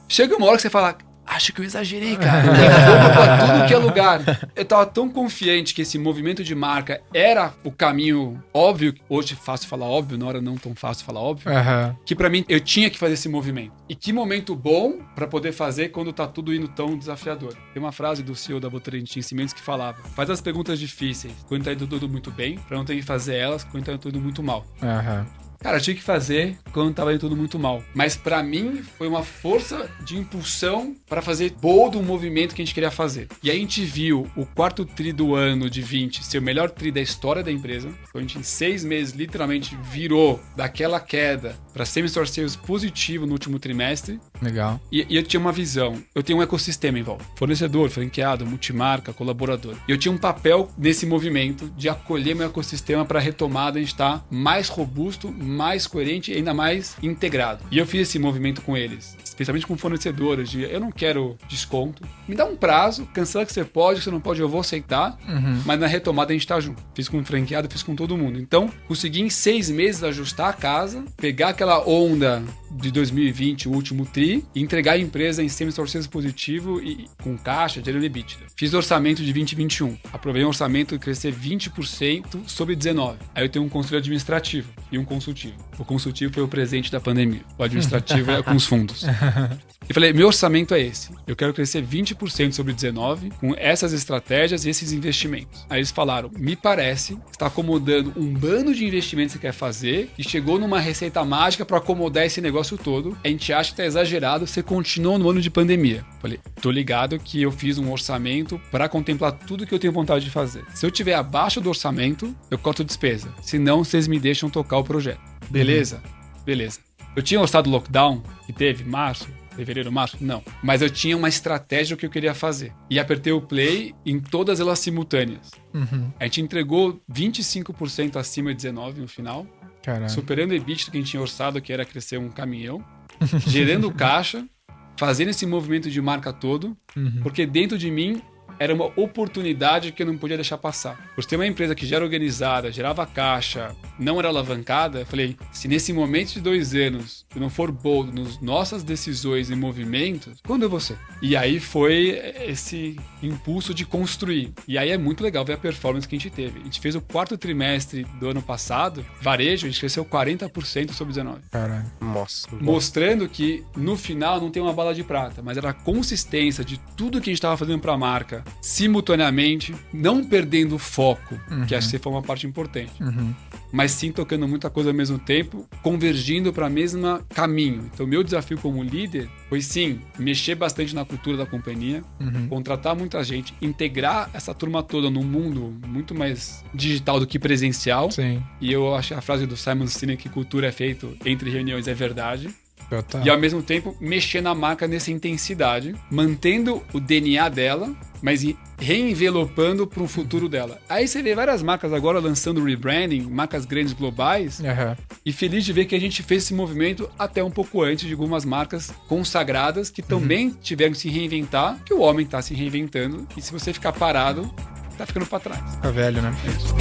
Chega uma hora que você fala, acho que eu exagerei, cara. Tem fogo pra tudo que é lugar. Eu tava tão confiante que esse movimento de marca era o caminho óbvio. Hoje fácil falar óbvio, na hora não tão fácil falar óbvio. Que pra mim, eu tinha que fazer esse movimento. E que momento bom pra poder fazer quando tá tudo indo tão desafiador. Tem uma frase do CEO da Votorantim Cimentos que falava, faz as perguntas difíceis quando tá indo tudo muito bem, pra não ter que fazer elas quando tá indo tudo muito mal. Cara, eu tinha que fazer quando tava indo tudo muito mal. Mas pra mim, foi uma força de impulsão pra fazer todo o movimento que a gente queria fazer. E aí a gente viu o quarto tri do ano de 20 ser o melhor tri da história da empresa. Então a gente em 6 meses, literalmente, virou daquela queda pra same-store sales positivo no último trimestre.
Legal.
E eu tinha uma visão. Eu tenho um ecossistema em volta. Fornecedor, franqueado, multimarca, colaborador. E eu tinha um papel nesse movimento de acolher meu ecossistema pra retomada a gente estar mais robusto, mais coerente e ainda mais integrado. E eu fiz esse movimento com eles, especialmente com fornecedores, de eu não quero desconto, me dá um prazo, cancela que você pode, que você não pode, eu vou aceitar, mas na retomada a gente tá junto. Fiz com o franqueado, fiz com todo mundo. Então, consegui em 6 meses ajustar a casa, pegar aquela onda de 2020, o último tri, e entregar a empresa em same-store sales positivo e com caixa, gerando EBITDA. Fiz orçamento de 2021. Aprovei um orçamento de crescer 20% sobre 19. Aí eu tenho um conselho administrativo e um consultivo. O consultivo foi o presente da pandemia. O administrativo é com os fundos. E falei, meu orçamento é esse. Eu quero crescer 20% sobre 19 com essas estratégias e esses investimentos. Aí eles falaram, me parece que está acomodando um bando de investimentos que você quer fazer e chegou numa receita mágica para acomodar esse negócio todo. A gente acha que está exagerado, você continuou no ano de pandemia. Falei, tô ligado que eu fiz um orçamento para contemplar tudo que eu tenho vontade de fazer. Se eu tiver abaixo do orçamento, eu corto despesa. Senão, vocês me deixam tocar o projeto. Beleza? Beleza. Eu tinha orçado o lockdown, que teve março, fevereiro, março? Não. Mas eu tinha uma estratégia do que eu queria fazer. E apertei o play em todas elas simultâneas. A gente entregou 25% acima de 19 no final.
Caralho.
Superando o EBITDA que a gente tinha orçado, que era crescer um caminhão. Gerando caixa. Fazendo esse movimento de marca todo. Porque dentro de mim era uma oportunidade que eu não podia deixar passar. Por ter uma empresa que já era organizada, gerava caixa, não era alavancada, eu falei, se nesse momento de 2 anos eu não for bold nas nossas decisões e movimentos, quando eu vou ser? E aí foi esse impulso de construir. E aí é muito legal ver a performance que a gente teve. A gente fez o 4º trimestre do ano passado, varejo, a gente cresceu 40% sobre 19.
Caralho.
Nossa.
Mostrando que no final não tem uma bala de prata, mas era a consistência de tudo que a gente estava fazendo para a marca simultaneamente, não perdendo o foco, que acho que foi uma parte importante, mas sim tocando muita coisa ao mesmo tempo, convergindo para o mesmo caminho. Então, meu desafio como líder foi sim, mexer bastante na cultura da companhia, contratar muita gente, integrar essa turma toda num mundo muito mais digital do que presencial.
Sim.
E eu acho a frase do Simon Sinek que cultura é feito entre reuniões é verdade.
Total.
E ao mesmo tempo mexer na marca nessa intensidade, mantendo o DNA dela, mas reenvelopando para o futuro dela. Aí você vê várias marcas agora lançando rebranding, marcas grandes globais, e feliz de ver que a gente fez esse movimento até um pouco antes de algumas marcas consagradas que também tiveram que se reinventar, que o homem está se reinventando, e se você ficar parado, tá ficando pra trás.
Tá velho, né?
É isso.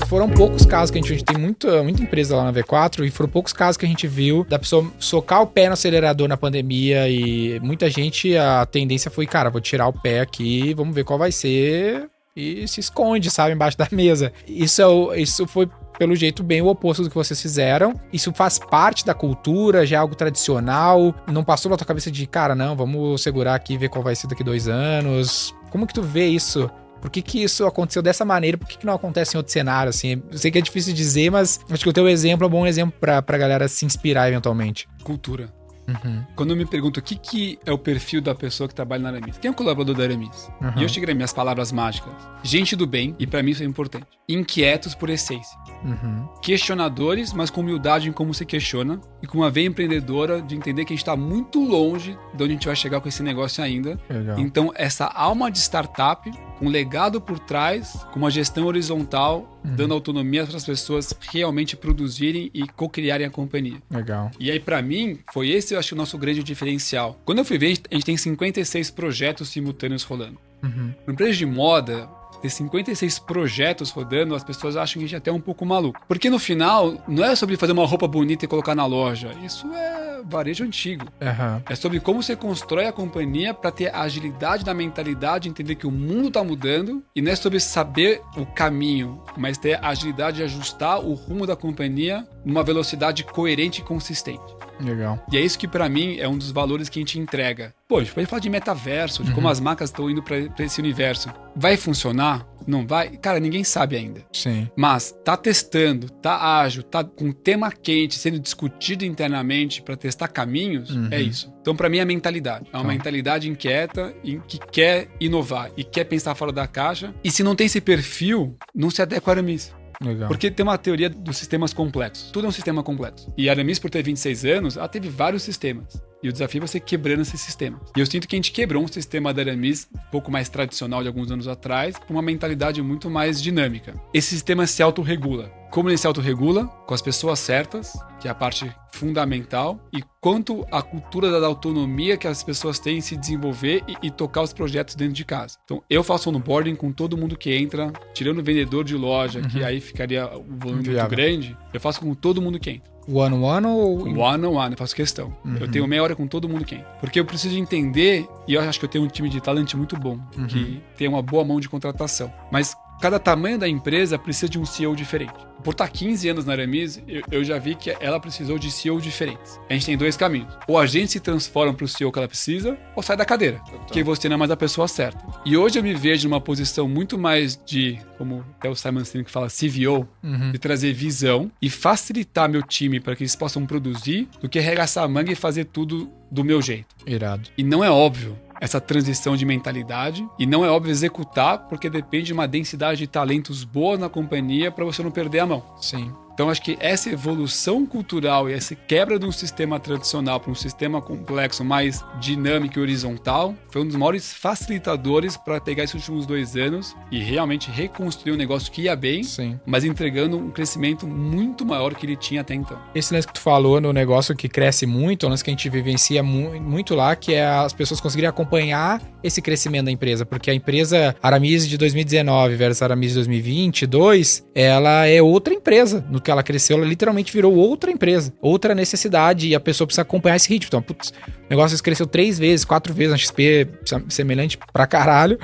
Foram poucos casos que a gente tem muita empresa lá na V4 e foram poucos casos que a gente viu da pessoa socar o pé no acelerador na pandemia e muita gente, a tendência foi, cara, vou tirar o pé aqui, vamos ver qual vai ser e se esconde, sabe, embaixo da mesa. Isso foi pelo jeito bem o oposto do que vocês fizeram. Isso faz parte da cultura, já é algo tradicional, não passou na tua cabeça de, cara, não, vamos segurar aqui e ver qual vai ser daqui 2 anos. Como que tu vê isso? Por que isso aconteceu dessa maneira? Por que não acontece em outro cenário, assim? Eu sei que é difícil de dizer, mas acho que o teu exemplo é um bom exemplo pra galera se inspirar eventualmente.
Cultura.
Uhum.
Quando eu me pergunto o que é o perfil da pessoa que trabalha na Aramis, quem é o colaborador da Aramis?
Uhum.
E eu cheguei nas minhas palavras mágicas. Gente do bem, e pra mim isso é importante. Inquietos por essência.
Uhum.
Questionadores, mas com humildade em como se questiona. E com uma veia empreendedora de entender que a gente tá muito longe de onde a gente vai chegar com esse negócio ainda.
Legal.
Então, essa alma de startup, com um legado por trás, com uma gestão horizontal, dando autonomia para as pessoas realmente produzirem e co-criarem a companhia.
Legal.
E aí, pra mim, foi esse, eu acho, o nosso grande diferencial. Quando eu fui ver, a gente tem 56 projetos simultâneos rolando.
Uhum.
Uma empresa de moda, ter 56 projetos rodando, as pessoas acham que a gente é até um pouco maluco. Porque no final, não é sobre fazer uma roupa bonita e colocar na loja. Isso é varejo antigo.
Uhum.
É sobre como você constrói a companhia para ter a agilidade da mentalidade, entender que o mundo tá mudando. E não é sobre saber o caminho, mas ter a agilidade de ajustar o rumo da companhia numa velocidade coerente e consistente.
Legal.
E é isso que pra mim é um dos valores que a gente entrega. Pô, a gente pode falar de metaverso, de como as marcas estão indo pra esse universo. Vai funcionar? Não vai? Cara, ninguém sabe ainda.
Sim.
Mas tá testando, tá ágil, tá com tema quente sendo discutido internamente pra testar caminhos, é isso. Então pra mim é mentalidade. É uma mentalidade inquieta e que quer inovar e quer pensar fora da caixa. E se não tem esse perfil, não se adequa a Aramis.
Legal.
Porque tem uma teoria dos sistemas complexos. Tudo é um sistema complexo. E a Aramis, por ter 26 anos, ela teve vários sistemas. E o desafio é você quebrando esses sistemas. E eu sinto que a gente quebrou um sistema da Aramis um pouco mais tradicional de alguns anos atrás, com uma mentalidade muito mais dinâmica. Esse sistema se autorregula. Como ele se autorregula? Com as pessoas certas, que é a parte fundamental, e quanto a cultura da autonomia que as pessoas têm em se desenvolver e tocar os projetos dentro de casa. Então, eu faço onboarding com todo mundo que entra, tirando o vendedor de loja, que aí ficaria um volume muito grande, eu faço com todo mundo que entra.
One-on-one ou...
One-on-one, eu faço questão. Eu tenho meia hora com todo mundo que entra. Porque eu preciso entender, e eu acho que eu tenho um time de talent muito bom, que tem uma boa mão de contratação. Mas cada tamanho da empresa precisa de um CEO diferente. Por estar 15 anos na Aramis, eu já vi que ela precisou de CEO diferentes. A gente tem 2 caminhos. Ou a gente se transforma para o CEO que ela precisa, ou sai da cadeira. Porque você não é mais a pessoa certa. E hoje eu me vejo numa posição muito mais de, como até o Simon Sinek fala, CVO, de trazer visão e facilitar meu time para que eles possam produzir, do que arregaçar a manga e fazer tudo do meu jeito.
Irado.
E não é óbvio essa transição de mentalidade, e não é óbvio executar, porque depende de uma densidade de talentos boa na companhia para você não perder a mão.
Sim.
Então, acho que essa evolução cultural e essa quebra de um sistema tradicional para um sistema complexo, mais dinâmico e horizontal, foi um dos maiores facilitadores para pegar esses últimos 2 anos e realmente reconstruir um negócio que ia bem,
Sim.
mas entregando um crescimento muito maior que ele tinha até então.
Esse lance que tu falou no negócio que cresce muito, é um lance que a gente vivencia muito lá, que é as pessoas conseguirem acompanhar esse crescimento da empresa, porque a empresa Aramis de 2019 versus Aramis de 2022, ela é outra empresa. No que ela cresceu, ela literalmente virou outra empresa, outra necessidade, e a pessoa precisa acompanhar esse ritmo. Então, putz, o negócio cresceu 3 vezes, 4 vezes, na XP, semelhante pra caralho,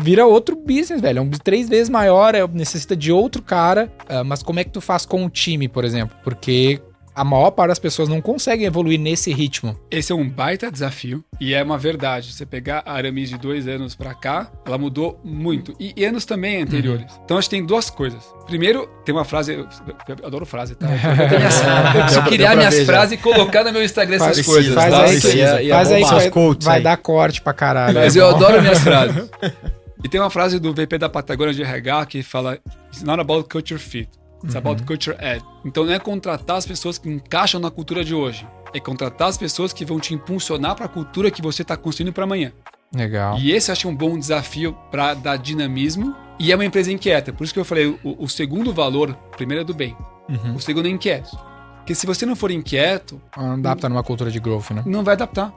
vira outro business, velho, é 3 vezes maior, necessita de outro cara, mas como é que tu faz com o time, por exemplo? Porque a maior parte das pessoas não conseguem evoluir nesse ritmo.
Esse é um baita desafio e é uma verdade. Você pegar a Aramis de 2 anos pra cá, ela mudou muito. E anos também anteriores. Então, acho que tem 2 coisas. Primeiro, tem uma frase... Eu adoro frase, tá? Eu preciso criar minhas frases e colocar no meu Instagram essas coisas.
Faz
tá?
aí que vai dar corte pra caralho.
Mas eu adoro minhas frases. E tem uma frase do VP da Patagônia de RH que fala: "It's not about culture fit. It's about culture add." Então não é contratar as pessoas que encaixam na cultura de hoje. É contratar as pessoas que vão te impulsionar para a cultura que você está construindo para amanhã.
Legal.
E esse eu acho um bom desafio para dar dinamismo. E é uma empresa inquieta. Por isso que eu falei, o segundo valor, primeiro é do bem. O segundo é inquieto. Porque se você não for inquieto,
Não adapta numa cultura de growth, né?
não vai adaptar.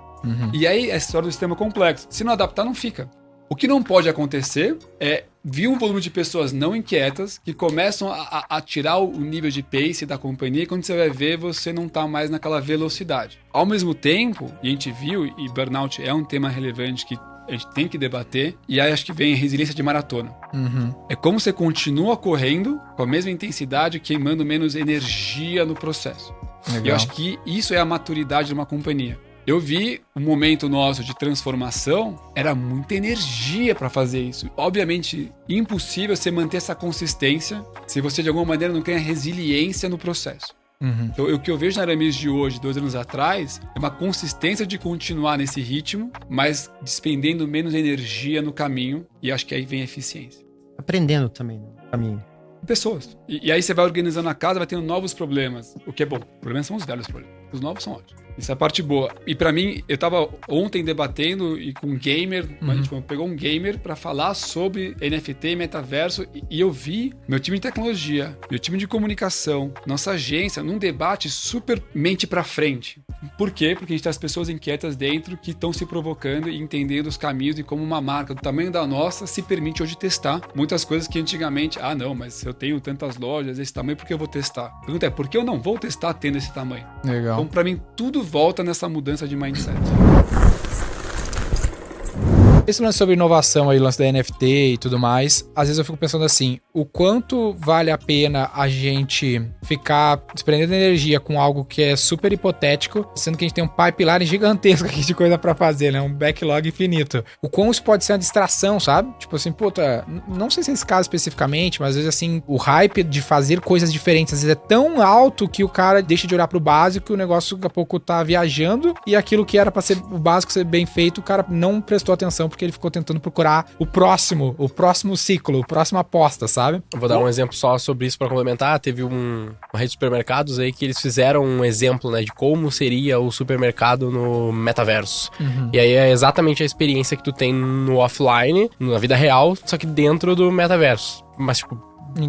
E aí, a história do sistema complexo. Se não adaptar, não fica. O que não pode acontecer é vir um volume de pessoas não inquietas que começam a tirar o nível de pace da companhia e quando você vai ver, você não está mais naquela velocidade. Ao mesmo tempo, e a gente viu, e burnout é um tema relevante que a gente tem que debater, e aí acho que vem a resiliência de maratona. É como você continua correndo com a mesma intensidade, queimando menos energia no processo.
Legal.
E eu acho que isso é a maturidade de uma companhia. Eu vi um momento nosso de transformação, era muita energia para fazer isso. Obviamente, impossível você manter essa consistência se você de alguma maneira não tem a resiliência no processo. Então, o que eu vejo na Aramis de hoje, 2 anos atrás, é uma consistência de continuar nesse ritmo, mas despendendo menos energia no caminho, e acho que aí vem a eficiência.
Aprendendo também no caminho.
Pessoas. E aí você vai organizando a casa, vai tendo novos problemas, o que é bom. Os problemas são os velhos problemas. Os novos são ótimos. Isso é a parte boa. E pra mim, eu tava ontem debatendo e com um gamer, a gente pegou um gamer pra falar sobre NFT e metaverso e eu vi meu time de tecnologia, meu time de comunicação, nossa agência, num debate super mente pra frente. Por quê? Porque a gente tem as pessoas inquietas dentro que estão se provocando e entendendo os caminhos e como uma marca do tamanho da nossa se permite hoje testar muitas coisas que antigamente, não, mas eu tenho tantas lojas desse tamanho, por que eu vou testar? A pergunta é, por que eu não vou testar tendo esse tamanho?
Legal.
Então, pra mim, tudo volta nessa mudança de mindset.
Esse lance sobre inovação aí, lance da NFT e tudo mais, às vezes eu fico pensando assim, o quanto vale a pena a gente ficar desprendendo energia com algo que é super hipotético, sendo que a gente tem um pipeline gigantesco aqui de coisa pra fazer, né? Um backlog infinito. O quão isso pode ser uma distração, sabe? Tipo assim, puta, não sei se é esse caso especificamente, mas às vezes assim, o hype de fazer coisas diferentes, às vezes é tão alto que o cara deixa de olhar pro básico e o negócio daqui a pouco tá viajando e aquilo que era pra ser o básico ser bem feito, o cara não prestou atenção porque ele ficou tentando procurar o próximo ciclo, a próxima aposta, sabe?
Eu vou dar um exemplo só sobre isso pra complementar. Teve uma rede de supermercados aí que eles fizeram um exemplo, né, de como seria o supermercado no metaverso. E aí é exatamente a experiência que tu tem no offline, na vida real, só que dentro do metaverso. Mas, tipo,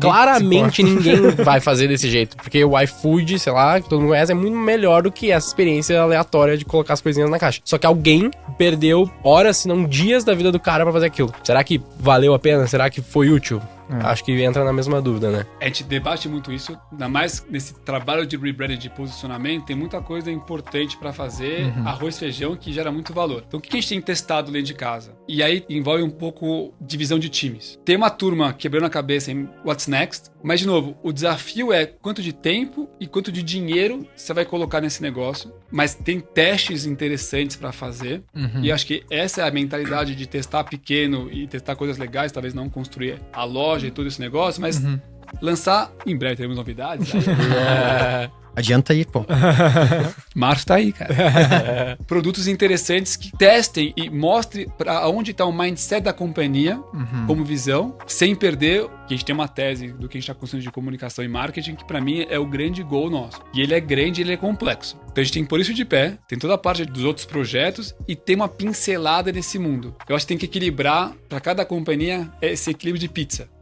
claramente ninguém vai fazer desse jeito, porque o iFood, sei lá, que todo mundo conhece, é muito melhor do que essa experiência aleatória de colocar as coisinhas na caixa. Só que alguém perdeu horas, se não dias da vida do cara pra fazer aquilo. Será que valeu a pena? Será que foi útil? Acho que entra na mesma dúvida, né?
A gente debate muito isso, ainda mais nesse trabalho de rebranding, de posicionamento, tem muita coisa importante pra fazer, arroz, feijão, que gera muito valor. Então, o que a gente tem testado dentro de casa? E aí envolve um pouco divisão de times. Tem uma turma quebrando a cabeça em what's next, mas, de novo, o desafio é quanto de tempo e quanto de dinheiro você vai colocar nesse negócio, mas tem testes interessantes pra fazer, e acho que essa é a mentalidade de testar pequeno e testar coisas legais, talvez não construir a loja e todo esse negócio, mas lançar, em breve teremos novidades.
Adianta aí, pô.
Março tá aí, cara. Produtos interessantes que testem e mostrem para onde está o mindset da companhia como visão, sem perder, que a gente tem uma tese do que a gente está construindo de comunicação e marketing, que para mim é o grande goal nosso. E ele é grande, ele é complexo. Então a gente tem que pôr isso de pé, tem toda a parte dos outros projetos e tem uma pincelada nesse mundo. Eu acho que tem que equilibrar para cada companhia esse equilíbrio de pizza.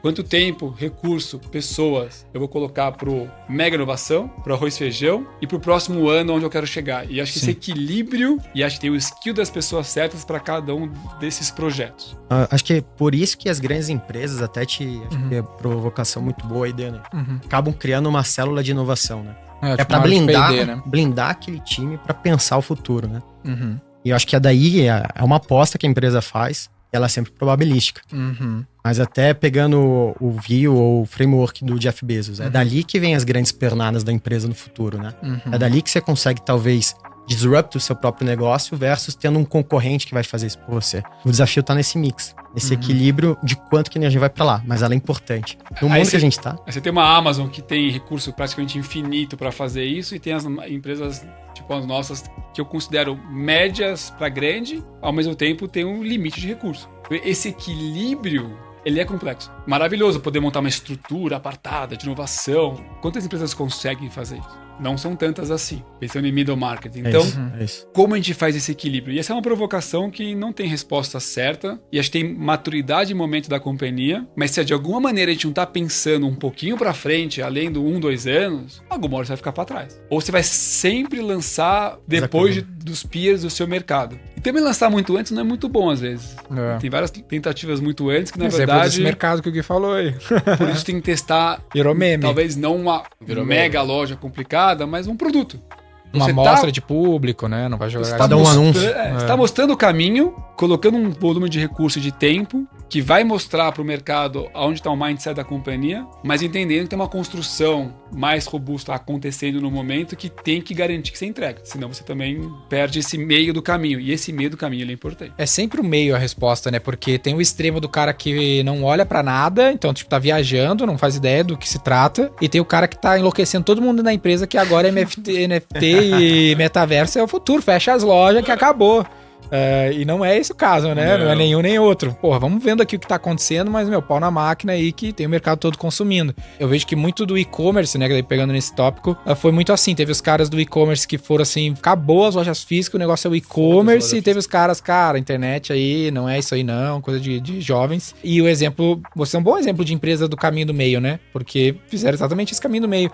Quanto tempo, recurso, pessoas eu vou colocar pro mega inovação, pro arroz e feijão e pro próximo ano onde eu quero chegar. E acho que esse equilíbrio, e acho que tem o skill das pessoas certas para cada um desses projetos.
Acho que é por isso que as grandes empresas, acho que é provocação muito boa aí, Dani, acabam criando uma célula de inovação, né? É pra blindar, PD, né? Blindar aquele time para pensar o futuro, né? E eu acho que daí é uma aposta que a empresa faz, ela é sempre probabilística. Mas até pegando o view ou o framework do Jeff Bezos, é dali que vem as grandes pernadas da empresa no futuro, né? É dali que você consegue, talvez, disrupt o seu próprio negócio versus tendo um concorrente que vai fazer isso por você. O desafio tá nesse mix, nesse equilíbrio de quanto que a energia vai pra lá, mas ela é importante. No mundo que a gente tá...
Aí você tem uma Amazon que tem recurso praticamente infinito para fazer isso e tem as empresas tipo as nossas que eu considero médias para grande, ao mesmo tempo tem um limite de recurso. Esse equilíbrio ele é complexo. Maravilhoso poder montar uma estrutura apartada de inovação. Quantas empresas conseguem fazer isso? Não são tantas assim, pensando em middle market. Então,
É isso.
como a gente faz esse equilíbrio? E essa é uma provocação que não tem resposta certa, e acho que tem maturidade e momento da companhia, mas se de alguma maneira a gente não tá pensando um pouquinho pra frente, além do 1, 2 anos, alguma hora você vai ficar pra trás. Ou você vai sempre lançar depois dos peers do seu mercado. E também lançar muito antes não é muito bom às vezes.
É.
Tem várias tentativas muito antes que, na
Exemplo
verdade,
desse mercado que o Gui falou aí.
por isso tem que testar,
Virou meme.
talvez não uma
Virou
mega loja complicada, mas um produto.
Uma
Você
amostra de público, né? Não vai jogar...
Você
Cada um anúncio.
Você está mostrando o caminho, colocando um volume de recurso e de tempo que vai mostrar para o mercado onde está o mindset da companhia, mas entendendo que tem uma construção mais robusta acontecendo no momento que tem que garantir que você entrega. Senão você também perde esse meio do caminho. E esse meio do caminho ele é importante.
É sempre o meio a resposta, né? Porque tem o extremo do cara que não olha pra nada, então, tipo, tá viajando, não faz ideia do que se trata. E tem o cara que tá enlouquecendo todo mundo na empresa, que agora NFT e metaverso é o futuro. Fecha as lojas que acabou. E não é esse o caso, né? Não é nenhum nem outro. Porra, vamos vendo aqui o que tá acontecendo, mas, meu, pau na máquina aí que tem o mercado todo consumindo. Eu vejo que muito do e-commerce, né, pegando nesse tópico, foi muito assim. Teve os caras do e-commerce que foram assim, acabou as lojas físicas, o negócio é o e-commerce, e teve os caras, cara, internet aí, não é isso aí não, coisa de jovens. E o exemplo, você é um bom exemplo de empresa do caminho do meio, né? Porque fizeram exatamente esse caminho do meio.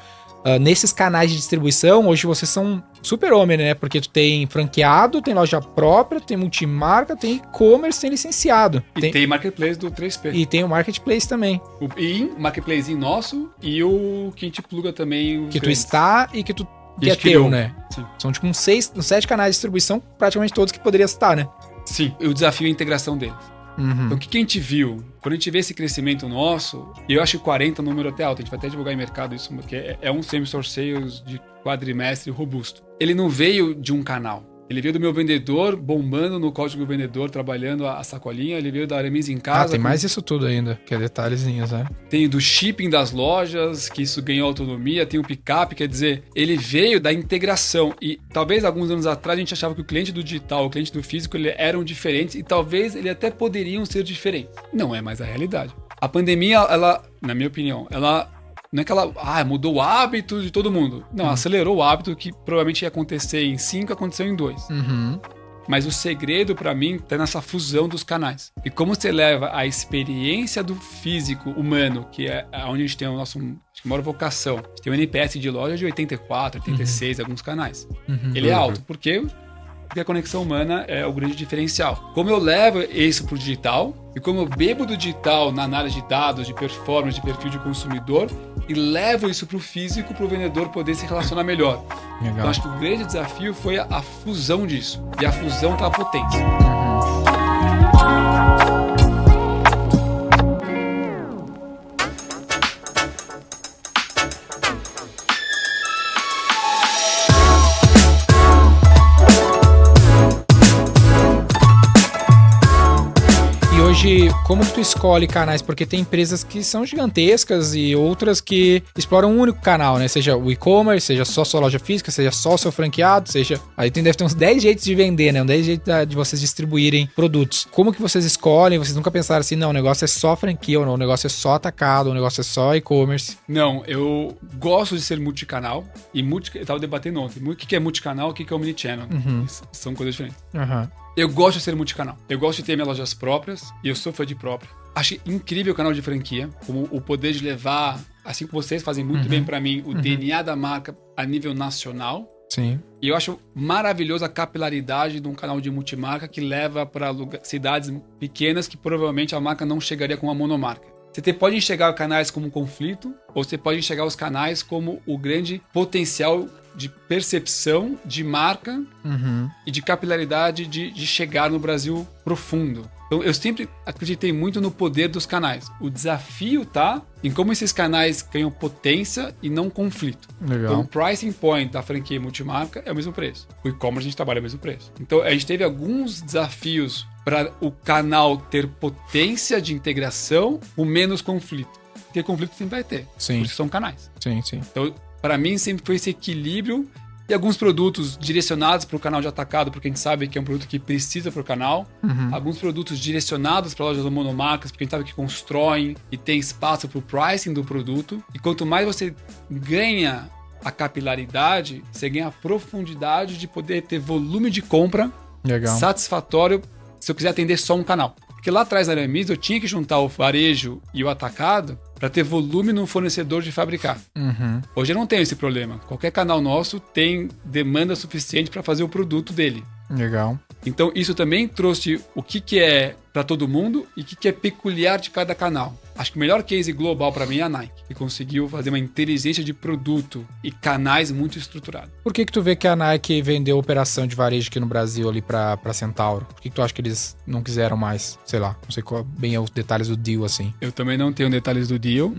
Nesses canais de distribuição, hoje vocês são super homem, né? Porque tu tem franqueado, tem loja própria, tem multimarca, tem e-commerce, tem licenciado.
E tem marketplace do 3P.
E tem o marketplace também.
O marketplace nosso e o que a gente pluga também.
Que tu está e que tu que é
criou.
teu, né?
Sim.
São tipo uns 7 canais de distribuição, praticamente todos que poderia estar, né?
Sim. E o desafio é a integração deles.
Uhum.
Então, o que a gente viu? Quando a gente vê esse crescimento nosso, e eu acho que 40 é um número até alto, a gente vai até divulgar em mercado isso, porque é um same-store sales de quadrimestre robusto. Ele não veio de um canal. Ele veio do meu vendedor, bombando no código do vendedor, trabalhando a sacolinha. Ele veio da Aramis em casa.
Tem mais isso tudo ainda, que é detalhezinhos, né?
Tem do shipping das lojas, que isso ganhou autonomia. Tem o pick-up, quer dizer, ele veio da integração. E talvez alguns anos atrás a gente achava que o cliente do digital, o cliente do físico, eles eram diferentes. E talvez eles até poderiam ser diferentes. Não é mais a realidade. A pandemia, ela, na minha opinião, ela... Não é que ela mudou o hábito de todo mundo. Não, acelerou o hábito que provavelmente ia acontecer em 5, aconteceu em 2.
Uhum.
Mas o segredo, pra mim, tá nessa fusão dos canais. E como você leva a experiência do físico humano, que é onde a gente tem a nossa maior vocação. A gente tem um NPS de loja de 84, 86, alguns canais. Ele é alto, porque a conexão humana é o grande diferencial. Como eu levo isso pro digital, e como eu bebo do digital na análise de dados, de performance, de perfil de consumidor, e levo isso pro físico, pro vendedor poder se relacionar melhor.
Legal.
Então acho que o grande desafio foi a fusão disso. E a fusão tá a potência.
Hoje, como que tu escolhe canais? Porque tem empresas que são gigantescas e outras que exploram um único canal, né? Seja o e-commerce, seja só sua loja física, seja só o seu franqueado, seja... Aí deve ter uns 10 jeitos de vender, né? 10 jeitos de vocês distribuírem produtos. Como que vocês escolhem? Vocês nunca pensaram assim, não, o negócio é só franquia, ou não, o negócio é só atacado, o negócio é só e-commerce?
Não, eu gosto de ser multicanal. E eu tava debatendo ontem. O que é multicanal e o que é omnichannel? São coisas diferentes.
Aham.
Eu gosto de ser multicanal. Eu gosto de ter minhas lojas próprias e eu sou fã de próprio. Acho incrível o canal de franquia, como o poder de levar, assim como vocês fazem muito bem pra mim, o DNA da marca a nível nacional.
Sim.
E eu acho maravilhosa a capilaridade de um canal de multimarca que leva para cidades pequenas que provavelmente a marca não chegaria com uma monomarca. Você pode enxergar canais como um conflito, ou você pode enxergar os canais como o grande potencial de percepção de marca e de capilaridade de chegar no Brasil profundo. Então, eu sempre acreditei muito no poder dos canais. O desafio tá em como esses canais ganham potência e não conflito.
Legal.
Então, o pricing point da franquia multimarca é o mesmo preço. O e-commerce a gente trabalha o mesmo preço. Então, a gente teve alguns desafios para o canal ter potência de integração com menos conflito. Porque conflito sempre vai ter.
Sim.
Por isso são canais.
Sim, sim.
Então, para mim, sempre foi esse equilíbrio E alguns produtos direcionados para o canal de atacado, porque a gente sabe que é um produto que precisa para o canal. Alguns produtos direcionados para lojas monomarcas, porque a gente sabe que constroem e tem espaço para o pricing do produto. E quanto mais você ganha a capilaridade, você ganha a profundidade de poder ter volume de compra satisfatório se eu quiser atender só um canal. Porque lá atrás na Aramis eu tinha que juntar o varejo e o atacado para ter volume no fornecedor de fabricar. Hoje eu não tenho esse problema. Qualquer canal nosso tem demanda suficiente para fazer o produto dele.
Legal.
Então isso também trouxe o que é para todo mundo e o que é peculiar de cada canal. Acho que o melhor case global para mim é a Nike, que conseguiu fazer uma inteligência de produto e canais muito estruturados.
Por que tu vê que a Nike vendeu operação de varejo aqui no Brasil ali pra Centauro? Por que tu acha que eles não quiseram mais? Sei lá, não sei qual bem os detalhes do deal, assim.
Eu também não tenho detalhes do deal.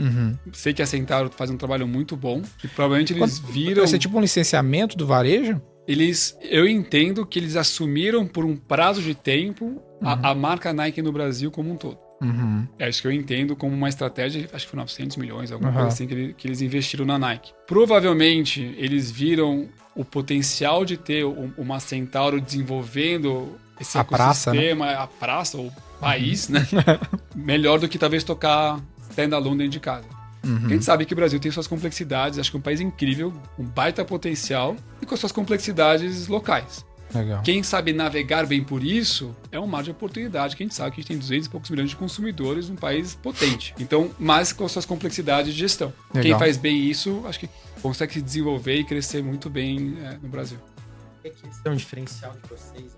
Sei que a Centauro faz um trabalho muito bom e provavelmente eles viram...
Vai ser tipo um licenciamento do varejo?
Eu entendo que eles assumiram por um prazo de tempo a marca Nike no Brasil como um todo. É isso que eu entendo como uma estratégia, acho que foi 900 milhões, alguma coisa assim que eles investiram na Nike. Provavelmente eles viram o potencial de ter uma Centauro desenvolvendo esse ecossistema, a praça ou país, né? Melhor do que talvez tocar standalone dentro de casa. A gente sabe que o Brasil tem suas complexidades, acho que é um país incrível, um baita potencial e com suas complexidades locais.
Legal.
Quem sabe navegar bem por isso é um mar de oportunidade, que a gente sabe que a gente tem 200 e poucos milhões de consumidores num país potente. Então, mas com suas complexidades de gestão.
Legal.
Quem faz bem isso, acho que consegue se desenvolver e crescer muito bem no Brasil.
Esse é um diferencial de vocês,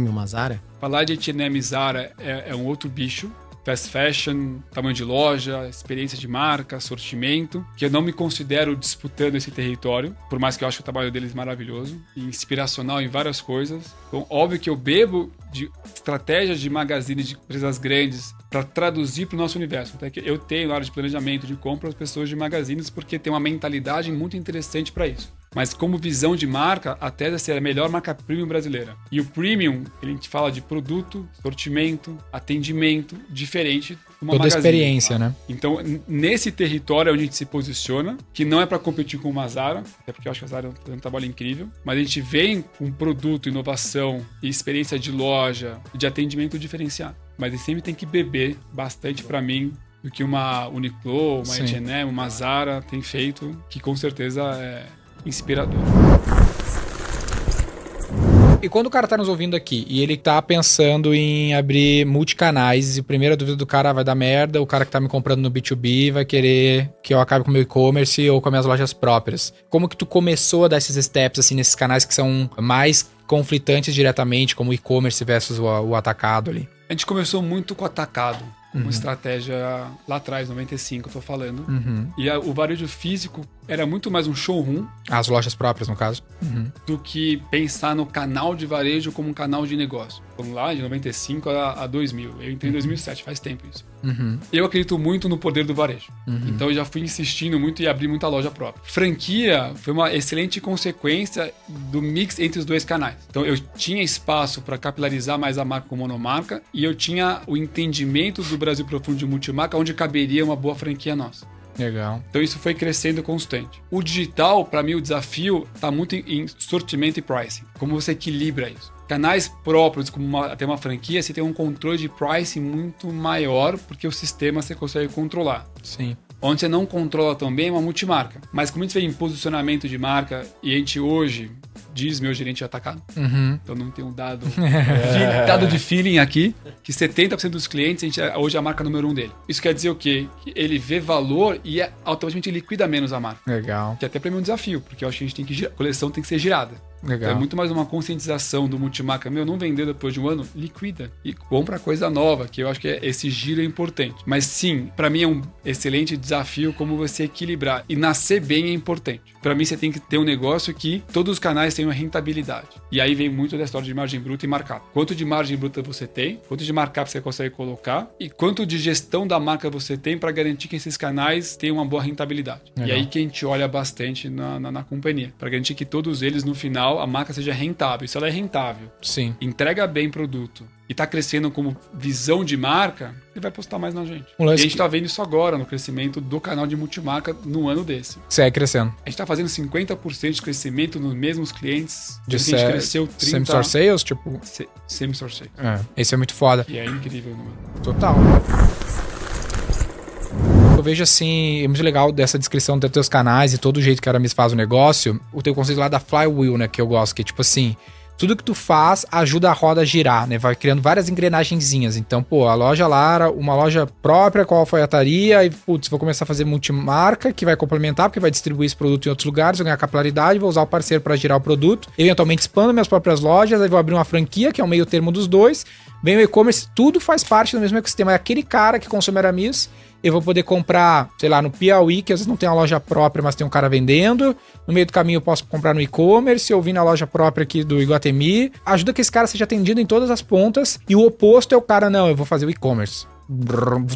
uma Zara?
Falar de H&M e Zara é um outro bicho. Fast fashion, tamanho de loja, experiência de marca, sortimento, que eu não me considero disputando esse território, por mais que eu ache o trabalho deles maravilhoso e inspiracional em várias coisas. Então, óbvio que eu bebo de estratégias de magazine de empresas grandes para traduzir para o nosso universo. Até que eu tenho área de planejamento de compra as pessoas de magazines porque tem uma mentalidade muito interessante para isso. Mas como visão de marca, a Tesa é ser a melhor marca premium brasileira. E o premium, a gente fala de produto, sortimento, atendimento, diferente de uma
toda
magazine.
Experiência, né?
Então, nesse território onde a gente se posiciona, que não é para competir com uma Zara, até porque eu acho que a Zara faz um trabalho incrível, mas a gente vem com produto, inovação e experiência de loja, de atendimento diferenciado. Mas a gente sempre tem que beber bastante para mim do que uma Uniqlo, uma H&M, uma Zara tem feito, que com certeza é inspirador.
E quando o cara tá nos ouvindo aqui e ele tá pensando em abrir multicanais e a primeira dúvida do cara vai dar merda, o cara que tá me comprando no B2B vai querer que eu acabe com o meu e-commerce ou com as minhas lojas próprias. Como que tu começou a dar esses steps assim nesses canais que são mais conflitantes diretamente, como o e-commerce versus o atacado ali?
A gente começou muito com o atacado, uma estratégia lá atrás, 95, eu tô falando. E o varejo físico era muito mais um showroom.
As lojas próprias, no caso.
Do que pensar no canal de varejo como um canal de negócio. Vamos lá, de 95 a 2000. Eu entrei em 2007, faz tempo isso. Eu acredito muito no poder do varejo. Então eu já fui insistindo muito e abri muita loja própria. Franquia foi uma excelente consequência do mix entre os dois canais. Então eu tinha espaço para capilarizar mais a marca como monomarca e eu tinha o entendimento do Brasil profundo de multimarca, onde caberia uma boa franquia nossa.
Legal.
Então isso foi crescendo constante. O digital, para mim, o desafio está muito em sortimento e pricing. Como você equilibra isso? Canais próprios, como até uma franquia, você tem um controle de pricing muito maior, porque o sistema você consegue controlar.
Sim.
Onde você não controla também é uma multimarca. Mas como a gente vê em posicionamento de marca, e a gente hoje, diz meu gerente de atacado, então não tem um dado de feeling aqui, que 70% dos clientes, hoje é a marca número 1 dele. Isso quer dizer o quê? Que ele vê valor e automaticamente liquida menos a marca.
Legal.
Que até para mim é um desafio, porque eu acho que a gente tem que a coleção tem que ser girada.
Legal.
Então é muito mais uma conscientização do multimarca. Não vender depois de um ano, liquida e compra coisa nova, que eu acho que esse giro é importante. Mas sim, para mim é um excelente desafio como você equilibrar. E nascer bem é importante. Para mim você tem que ter um negócio que todos os canais tenham rentabilidade. E aí vem muito da história de margem bruta e markup. Quanto de margem bruta você tem, quanto de markup você consegue colocar e quanto de gestão da marca você tem para garantir que esses canais tenham uma boa rentabilidade. Legal. E aí que a gente olha bastante na companhia, para garantir que todos eles no final final a marca seja rentável. E se ela é rentável,
Sim.
entrega bem produto e tá crescendo como visão de marca, ele vai postar mais na gente.
Um
E a
lance
gente
que-
tá vendo isso agora no crescimento do canal de multimarca no ano desse.
Segue crescendo.
A gente tá fazendo 50% de crescimento nos mesmos clientes.
De
a gente cresceu 30%.
Same-store sales, tipo...
Same-store sales.
Esse é muito foda.
E é incrível o número.
Total. Eu vejo assim, é muito legal dessa descrição dos teus canais e todo o jeito que a Aramis faz o negócio, o teu conceito lá da flywheel, né, que eu gosto, que é tipo assim, tudo que tu faz ajuda a roda a girar, né, vai criando várias engrenagenzinhas. Então, pô, a loja Lara, uma loja própria com a alfaiataria, e putz, vou começar a fazer multimarca, que vai complementar, porque vai distribuir esse produto em outros lugares, vou ganhar capilaridade, vou usar o parceiro para girar o produto, eventualmente expando minhas próprias lojas, aí vou abrir uma franquia, que é o meio termo dos dois, vem o e-commerce, tudo faz parte do mesmo ecossistema. É aquele cara que consome Aramis, eu vou poder comprar, sei lá, no Piauí, que às vezes não tem uma loja própria, mas tem um cara vendendo. No meio do caminho eu posso comprar no e-commerce, ou vir na loja própria aqui do Iguatemi. Ajuda que esse cara seja atendido em todas as pontas. E o oposto é o cara, não, eu vou fazer o e-commerce.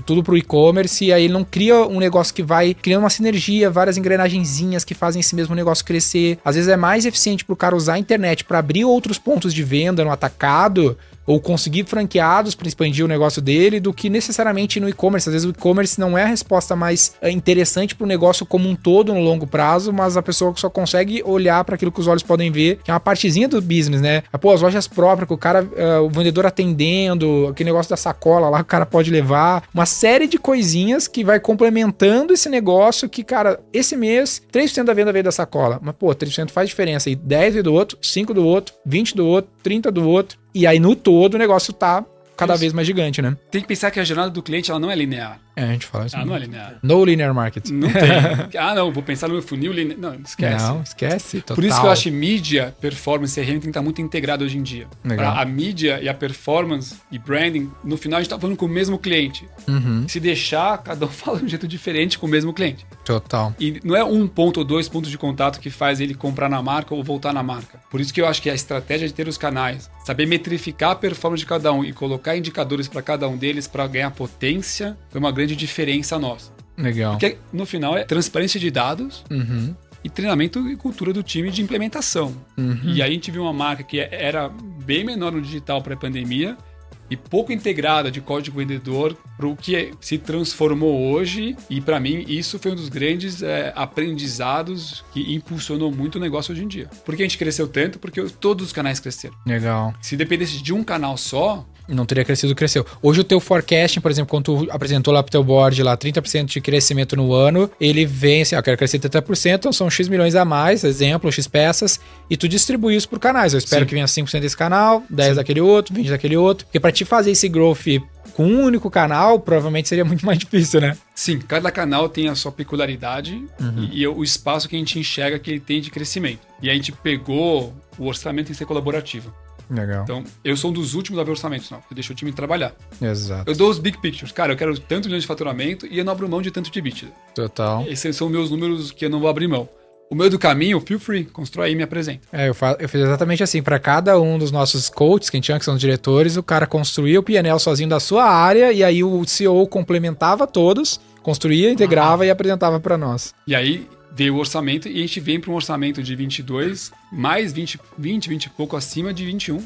Tudo pro e-commerce, e aí ele não cria um negócio que vai criando uma sinergia, várias engrenagenzinhas que fazem esse mesmo negócio crescer. Às vezes é mais eficiente pro cara usar a internet para abrir outros pontos de venda no atacado, ou conseguir franqueados para expandir o negócio dele, do que necessariamente no e-commerce. Às vezes o e-commerce não é a resposta mais interessante para o negócio como um todo no longo prazo, mas a pessoa só consegue olhar para aquilo que os olhos podem ver, que é uma partezinha do business, né? Pô, as lojas próprias, que o cara, o vendedor atendendo, aquele negócio da sacola lá que o cara pode levar, uma série de coisinhas que vai complementando esse negócio que, cara, esse mês, 3% da venda veio da sacola, mas pô, 3% faz diferença aí, 10 veio do outro, 5 do outro, 20 do outro, 30 do outro, e aí no todo o negócio tá cada vez mais gigante, né?
Tem que pensar que a jornada do cliente ela não é linear.
É, a gente fala isso.
Ela não é linear.
No linear market.
Não tem. Não, vou pensar no meu funil linear. Não, esquece.
Não, esquece. Total.
Por isso que eu acho que mídia, performance e CRM tem que estar muito integrado hoje em dia.
Legal.
A mídia e a performance e branding, no final a gente tá falando com o mesmo cliente.
Uhum.
Se deixar, cada um fala de um jeito diferente com o mesmo cliente.
Total.
E não é um ponto ou dois pontos de contato que faz ele comprar na marca ou voltar na marca. Por isso que eu acho que a estratégia de ter os canais, saber metrificar a performance de cada um e colocar indicadores para cada um deles para ganhar potência, foi uma grande diferença nossa.
Legal.
Porque no final é transparência de dados
Uhum.
e treinamento e cultura do time de implementação.
Uhum.
E aí a gente viu uma marca que era bem menor no digital pré-pandemia e pouco integrada de código vendedor para o que se transformou hoje. E para mim isso foi um dos grandes aprendizados que impulsionou muito o negócio hoje em dia. Por que a gente cresceu tanto? Porque todos os canais cresceram.
Legal.
Se dependesse de um canal só,
não teria crescido, cresceu. Hoje o teu forecasting, por exemplo, quando tu apresentou lá pro teu board lá 30% de crescimento no ano, ele vem assim, eu quero crescer 30%, então são X milhões a mais, exemplo, X peças, e tu distribui isso por canais. Eu espero que venha 5% desse canal, 10% daquele outro, 20% daquele outro, porque pra te fazer esse growth com um único canal, provavelmente seria muito mais difícil, né?
sim, cada canal tem a sua peculiaridade e o espaço que a gente enxerga que ele tem de crescimento. E a gente pegou o orçamento em ser colaborativo.
Legal.
Então, eu sou um dos últimos a ver orçamentos, não. Eu deixo o time trabalhar.
Exato.
Eu dou os big pictures. Cara, eu quero tanto milhões de faturamento e eu não abro mão de tanto de EBITDA.
Total.
Esses são meus números que eu não vou abrir mão. O meio do caminho, feel free, constrói aí e me apresenta.
Eu fiz exatamente assim. Para cada um dos nossos coaches, que a gente chama que são os diretores, o cara construía o PNL sozinho da sua área e aí o CEO complementava todos, construía, integrava e apresentava para nós.
E aí veio o orçamento e a gente vem para um orçamento de 22, mais 20 e pouco acima de 21.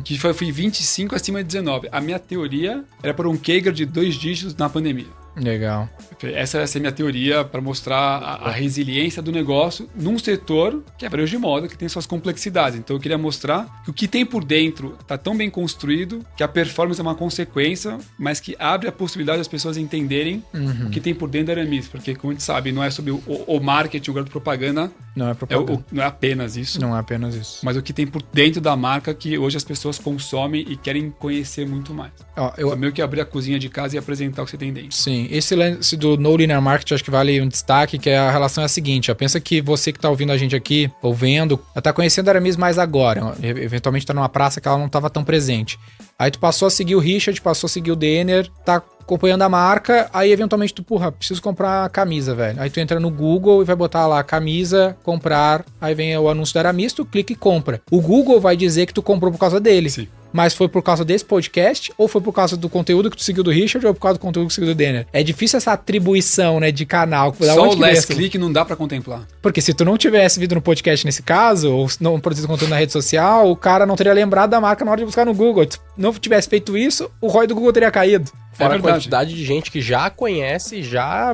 Que foi 25 acima de 19. A minha teoria era por um CAGR de 2 dígitos na pandemia.
Legal.
Essa é a minha teoria para mostrar a resiliência do negócio num setor que é varejo de moda, que tem suas complexidades. Então eu queria mostrar que o que tem por dentro está tão bem construído que a performance é uma consequência, mas que abre a possibilidade das pessoas entenderem o que tem por dentro da Aramis. Porque, como a gente sabe, não é sobre o marketing, o garoto propaganda.
Não é propaganda.
Não é apenas isso.
Não é apenas isso.
Mas o que tem por dentro da marca que hoje as pessoas consomem e querem conhecer muito mais.
Eu
meio que abrir a cozinha de casa e apresentar o que você tem dentro.
Sim, esse lance do No Linear Marketing acho que vale um destaque, que a relação é a seguinte, ó, pensa que você que tá ouvindo a gente aqui, ou vendo, tá conhecendo a Aramis mais agora, eventualmente tá numa praça que ela não tava tão presente. Aí tu passou a seguir o Richard, passou a seguir o Denner, tá acompanhando a marca, aí eventualmente tu, porra, preciso comprar camisa, velho. Aí tu entra no Google e vai botar lá camisa, comprar, aí vem o anúncio da Aramis, tu clica e compra. O Google vai dizer que tu comprou por causa dele.
Sim.
Mas foi por causa desse podcast, ou foi por causa do conteúdo que tu seguiu do Richard, ou por causa do conteúdo que tu seguiu do Denner? É difícil essa atribuição, né, de canal.
Só o last click não dá pra contemplar.
Porque se tu não tivesse vindo no podcast nesse caso, ou não produzido conteúdo na rede social, o cara não teria lembrado da marca na hora de buscar no Google. Se não tivesse feito isso, o ROI do Google teria caído.
Fora a quantidade de gente que já conhece, já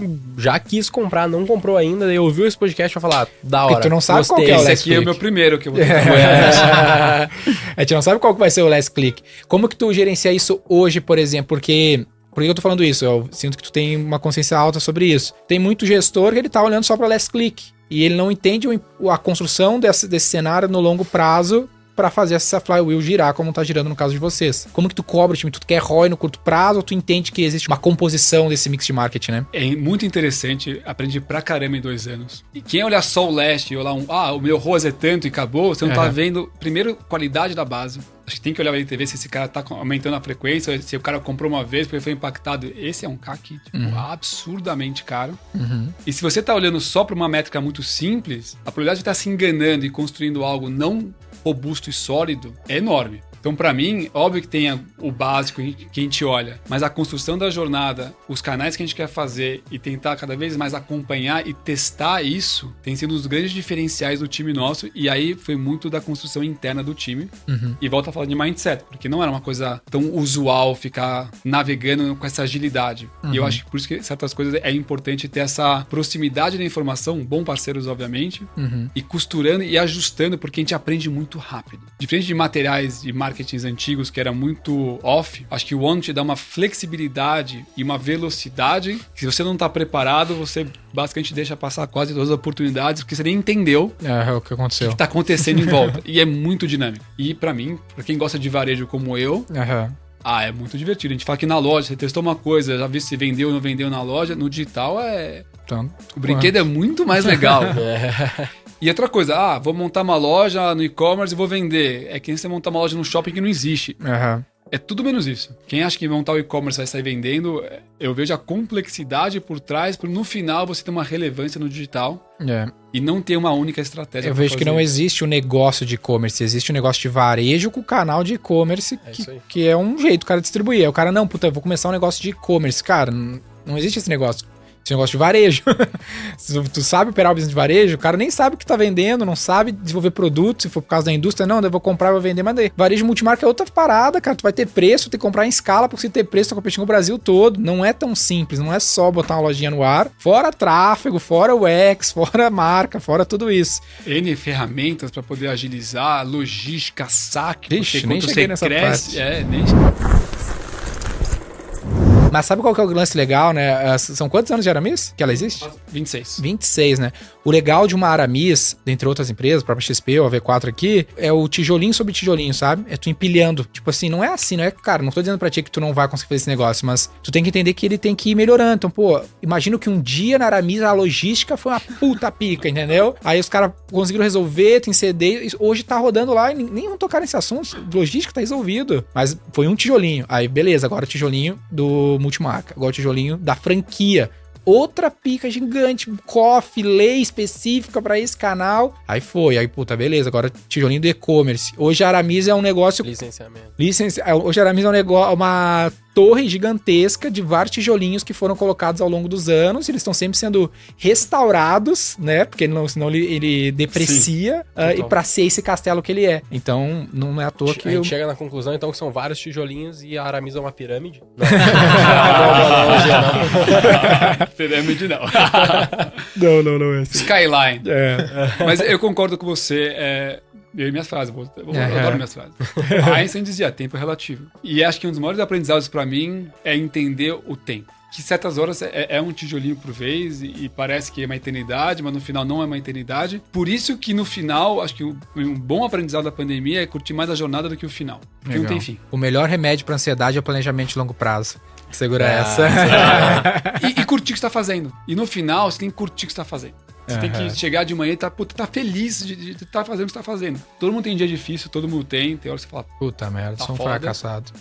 quis comprar, não comprou ainda, e ouviu esse podcast e vai falar, da hora.
Porque tu não sabe qual que é o last click.
Esse aqui é o meu primeiro que eu vou ter.
A gente não sabe qual que vai ser o last click. Como que tu gerencia isso hoje, por exemplo? Porque... Por que eu tô falando isso? Eu sinto que tu tem uma consciência alta sobre isso. Tem muito gestor que ele tá olhando só para last click. E ele não entende a construção desse cenário no longo prazo para fazer essa flywheel girar como tá girando no caso de vocês. Como que tu cobra o time? Tu quer ROI no curto prazo ou tu entende que existe uma composição desse mix de marketing, né?
É muito interessante, aprendi pra caramba em 2 anos. E quem olhar só o last e olhar o meu ROAS é tanto e acabou, você não tá vendo, primeiro, qualidade da base. Acho que tem que olhar o LTV se esse cara tá aumentando a frequência, se o cara comprou uma vez porque foi impactado. Esse é um CAC absurdamente caro. E se você tá olhando só pra uma métrica muito simples, a probabilidade de estar se enganando e construindo algo não robusto e sólido é enorme. Então, pra mim, óbvio que tem o básico que a gente olha, mas a construção da jornada, os canais que a gente quer fazer e tentar cada vez mais acompanhar e testar isso, tem sido um dos grandes diferenciais do time nosso, e aí foi muito da construção interna do time. E volta a falar de mindset, porque não era uma coisa tão usual ficar navegando com essa agilidade. E eu acho que por isso que certas coisas é importante ter essa proximidade da informação, bom parceiros, obviamente, e costurando e ajustando, porque a gente aprende muito rápido. Diferente de materiais de marketings antigos que era muito off, acho que o One te dá uma flexibilidade e uma velocidade que se você não está preparado, você basicamente deixa passar quase todas as oportunidades porque você nem entendeu
o que aconteceu.
O que está acontecendo em volta. E é muito dinâmico. E para mim, para quem gosta de varejo como eu, é muito divertido. A gente fala que na loja, você testou uma coisa, já viu se vendeu ou não vendeu na loja, no digital o brinquedo é muito mais legal. E outra coisa, vou montar uma loja no e-commerce e vou vender. É que nem você montar uma loja no shopping que não existe. É tudo menos isso. Quem acha que montar o e-commerce vai sair vendendo, eu vejo a complexidade por trás, para no final você ter uma relevância no digital e não ter uma única estratégia.
Eu vejo que não existe o negócio de e-commerce, existe o negócio de varejo com o canal de e-commerce, que é um jeito do cara distribuir. Aí o cara, não, eu vou começar um negócio de e-commerce. Cara, não existe esse negócio. Esse negócio de varejo. Tu sabe operar o business de varejo, o cara nem sabe o que tá vendendo, não sabe desenvolver produto, se for por causa da indústria, não, eu vou comprar e vou vender, mas daí, varejo multimarca é outra parada, cara, tu vai ter preço, tem que comprar em escala, porque se ter preço, tá competindo com o Brasil todo, não é tão simples, não é só botar uma lojinha no ar, fora tráfego, fora UX, fora marca, fora tudo isso.
N ferramentas pra poder agilizar, logística, saque,
porque nem cheguei nessa parte.
Nem
Mas sabe qual que é o lance legal, né? São quantos anos de Aramis que ela existe?
26.
26, né? O legal de uma Aramis, dentre outras empresas, a própria XP ou a V4 aqui, é o tijolinho sobre tijolinho, sabe? É tu empilhando. Tipo assim, não é assim, não é... Cara, não tô dizendo pra ti que tu não vai conseguir fazer esse negócio, mas tu tem que entender que ele tem que ir melhorando. Então, pô, imagino que um dia na Aramis a logística foi uma puta pica, entendeu? Aí os caras conseguiram resolver, tem CD, hoje tá rodando lá e nem vão tocar nesse assunto. Logística tá resolvido. Mas foi um tijolinho. Aí, beleza, agora o tijolinho do multimarca. Agora o tijolinho da franquia. Outra pica gigante, coffee, lei específica pra esse canal. Aí puta, beleza, agora tijolinho do e-commerce. Hoje a Aramis é um negócio...
Licenciamento.
Hoje a Aramis é um negócio, uma torre gigantesca de vários tijolinhos que foram colocados ao longo dos anos. Eles estão sempre sendo restaurados, né? Porque senão ele deprecia. E pra ser esse castelo que ele é. Então, não é à toa que...
A gente chega na conclusão, então, que são vários tijolinhos e a Aramis é uma pirâmide?
Não. Pirâmide não.
Não é assim.
Skyline. Mas eu concordo com você. Eu e minhas frases, eu adoro minhas frases. Einstein dizia, tempo é relativo. E acho que um dos maiores aprendizados pra mim é entender o tempo. Que certas horas é um tijolinho por vez e parece que é uma eternidade, mas no final não é uma eternidade. Por isso que no final, acho que um bom aprendizado da pandemia é curtir mais a jornada do que o final. Porque não tem fim.
O melhor remédio pra ansiedade é o planejamento de longo prazo. Segura essa.
E curtir o que você tá fazendo. E no final, você tem que curtir o que você tá fazendo. Você tem que chegar de manhã e tá feliz de estar fazendo o que você tá fazendo. Todo mundo tem dia difícil, todo mundo tem hora que você fala,
puta merda,
tá
sou um
foda.
fracassado.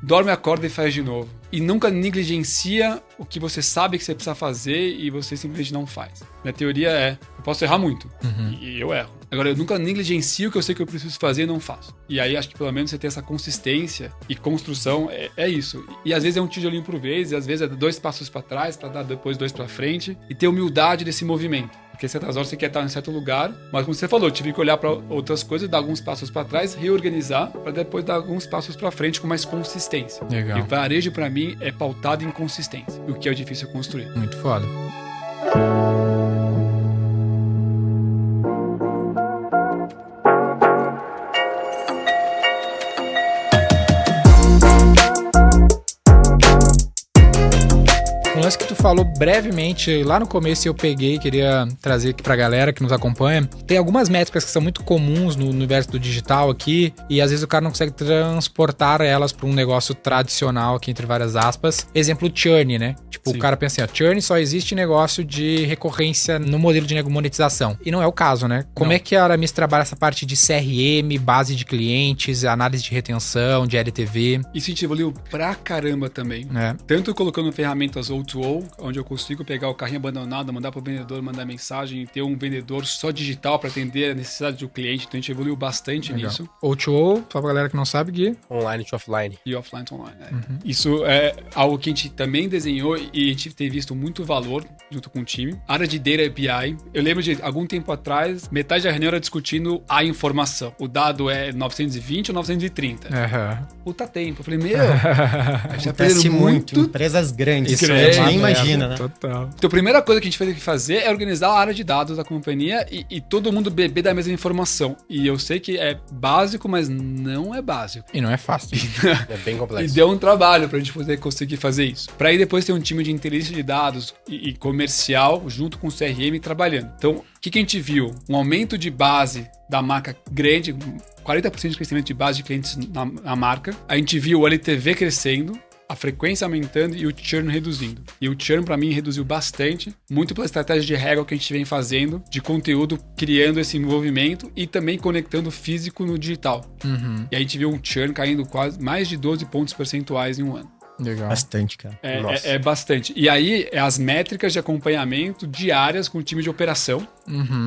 Dorme, acorda e faz de novo. E nunca negligencia o que você sabe que você precisa fazer e você simplesmente não faz. Minha teoria é, eu posso errar muito, e eu erro. Agora, eu nunca negligencio o que eu sei que eu preciso fazer e não faço. E aí, acho que pelo menos você tem essa consistência e construção, é isso. E às vezes é um tijolinho por vez, e às vezes é 2 passos para trás, para dar depois 2 para frente, e ter humildade desse movimento. Porque certas horas você quer estar em certo lugar, mas como você falou, eu tive que olhar para outras coisas, dar alguns passos para trás, reorganizar, para depois dar alguns passos para frente com mais consistência.
Legal.
E varejo, para mim, é pautado em consistência, o que é difícil construir.
Muito foda. Um lance que tu falou brevemente lá no começo e eu peguei, queria trazer aqui pra galera que nos acompanha. Tem algumas métricas que são muito comuns no universo do digital aqui e às vezes o cara não consegue transportar elas pra um negócio tradicional aqui, entre várias aspas. Exemplo, churn, né? Tipo, sim, o cara pensa assim, ó, churn só existe negócio de recorrência no modelo de monetização. E não é o caso, né? Como é que a Aramis trabalha essa parte de CRM, base de clientes, análise de retenção, de LTV?
Isso a gente evoluiu pra caramba também. Tanto colocando ferramentas O2O, onde eu consigo pegar o carrinho abandonado, mandar pro vendedor, mandar mensagem e ter um vendedor só digital para atender a necessidade do cliente. Então a gente evoluiu bastante nisso.
O2O, só pra galera que não sabe, Gui.
Online to offline.
E offline to online. Isso é algo que a gente também desenhou e a gente tem visto muito valor junto com o time. Área de Data API. Eu lembro de algum tempo atrás, metade da reunião era discutindo a informação. O dado é 920 ou 930. Puta tempo. Eu falei, meu, já
acontece muito. Empresas grandes.
Isso
a gente nem imagina, né?
Total.
Então a primeira coisa que a gente teve que fazer é organizar a área de dados da companhia e todo mundo beber da mesma informação. E eu sei que é básico, mas não é básico.
E não é fácil.
É bem complexo.
E deu um trabalho pra gente poder conseguir fazer isso. Pra aí depois ter um time de inteligência de dados e comercial junto com o CRM trabalhando. Então, o que a gente viu? Um aumento de base da marca grande, 40% de crescimento de base de clientes na marca. A gente viu o LTV crescendo, a frequência aumentando e o churn reduzindo. E o churn, para mim, reduziu bastante, muito pela estratégia de régua que a gente vem fazendo, de conteúdo, criando esse movimento e também conectando o físico no digital. E a gente viu um churn caindo quase mais de 12 pontos percentuais em um ano.
Legal.
Bastante, cara.
É bastante. E aí, é as métricas de acompanhamento diárias com o time de operação,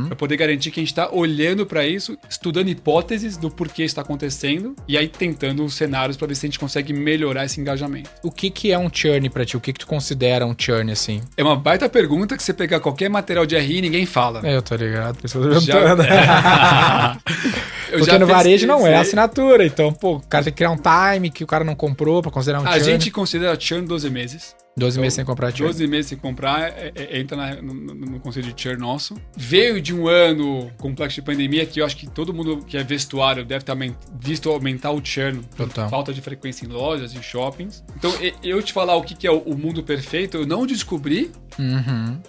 para poder garantir que a gente está olhando para isso, estudando hipóteses do porquê está acontecendo, e aí tentando cenários para ver se a gente consegue melhorar esse engajamento.
O que é um churn pra ti? O que tu considera um churn, assim?
É uma baita pergunta que você pegar qualquer material de RI, ninguém fala.
Eu tô ligado. Porque no varejo não é assinatura. Então, pô, o cara tem que criar um time que o cara não comprou pra considerar um churn.
A gente considera churn 12 meses.
12 meses sem comprar churn.
12 meses sem comprar, entra no conceito de churn nosso. Veio de um ano complexo de pandemia que eu acho que todo mundo que é vestuário deve ter visto aumentar o churn.
Total.
Falta de frequência em lojas, em shoppings. Então, eu te falar o que é o mundo perfeito, eu não descobri,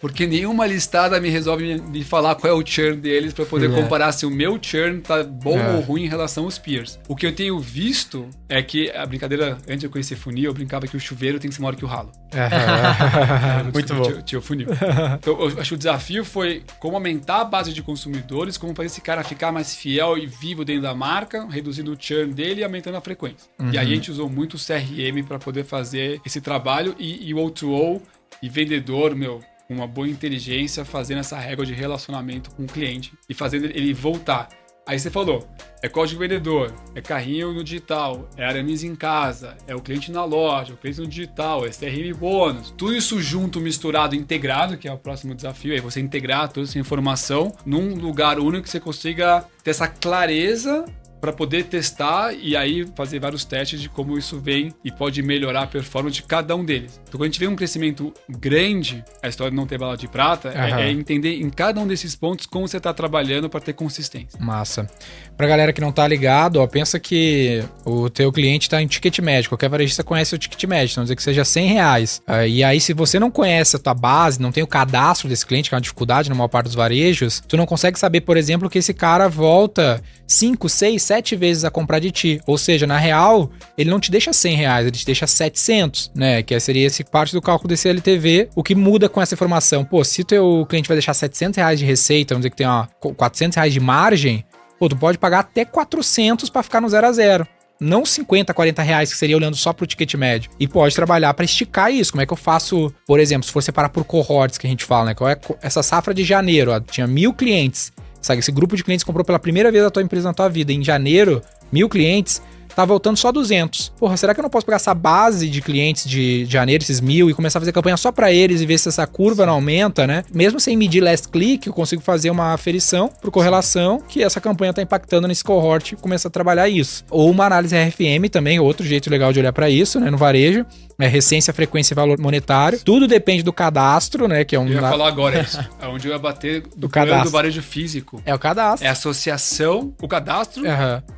porque nenhuma listada me resolve me falar qual é o churn deles para poder comparar se o meu churn tá bom ou ruim em relação aos peers. O que eu tenho visto é que a brincadeira, antes de eu conhecer funil, eu brincava que o chuveiro tem que ser maior que o ralo.
Muito bom.
Tio funil. Então, eu acho que o desafio foi como aumentar a base de consumidores, como fazer esse cara ficar mais fiel e vivo dentro da marca, reduzindo o churn dele e aumentando a frequência. E aí a gente usou muito o CRM para poder fazer esse trabalho e o O2O e vendedor, com uma boa inteligência, fazendo essa régua de relacionamento com o cliente e fazendo ele voltar. Aí você falou, é código vendedor, é carrinho no digital, é Aramis em casa, é o cliente na loja, o cliente no digital, é CRM bônus. Tudo isso junto, misturado, integrado, que é o próximo desafio, é você integrar toda essa informação num lugar único que você consiga ter essa clareza para poder testar e aí fazer vários testes de como isso vem e pode melhorar a performance de cada um deles. Então, quando a gente vê um crescimento grande, a história de não ter bala de prata, é entender em cada um desses pontos como você está trabalhando para ter consistência.
Massa. Pra galera que não tá ligado, ó, pensa que o teu cliente tá em ticket médio. Qualquer varejista conhece o ticket médio, então dizer que seja R$100. E aí, se você não conhece a tua base, não tem o cadastro desse cliente, que é uma dificuldade na maior parte dos varejos, tu não consegue saber, por exemplo, que esse cara volta 5, 6, 7 7 vezes a comprar de ti. Ou seja, na real, ele não te deixa R$100, ele te deixa 700, né? Que seria esse parte do cálculo desse LTV. O que muda com essa informação? Pô, se o teu cliente vai deixar R$700 de receita, vamos dizer que tem R$400 de margem, pô, tu pode pagar até 400 para ficar no 0 a 0. Não 50, R$40, que seria olhando só pro ticket médio. E pode trabalhar para esticar isso. Como é que eu faço, por exemplo, se for separar por cohorts, que a gente fala, né? Qual é essa safra de janeiro? Ó, tinha 1.000 clientes. Sabe, esse grupo de clientes comprou pela primeira vez a tua empresa na tua vida. Em janeiro, 1.000 clientes, tá voltando só 200. Porra, será que eu não posso pegar essa base de clientes de janeiro, esses 1.000, e começar a fazer campanha só para eles e ver se essa curva não aumenta, né? Mesmo sem medir last click, eu consigo fazer uma aferição por correlação que essa campanha tá impactando nesse cohort e começar a trabalhar isso. Ou uma análise RFM também, outro jeito legal de olhar para isso, né? No varejo. Recência, frequência e valor monetário. Tudo depende do cadastro, né? Que é um...
Eu ia falar agora isso. É onde eu ia bater do
cadastro
do varejo físico.
É o cadastro.
É a associação, o cadastro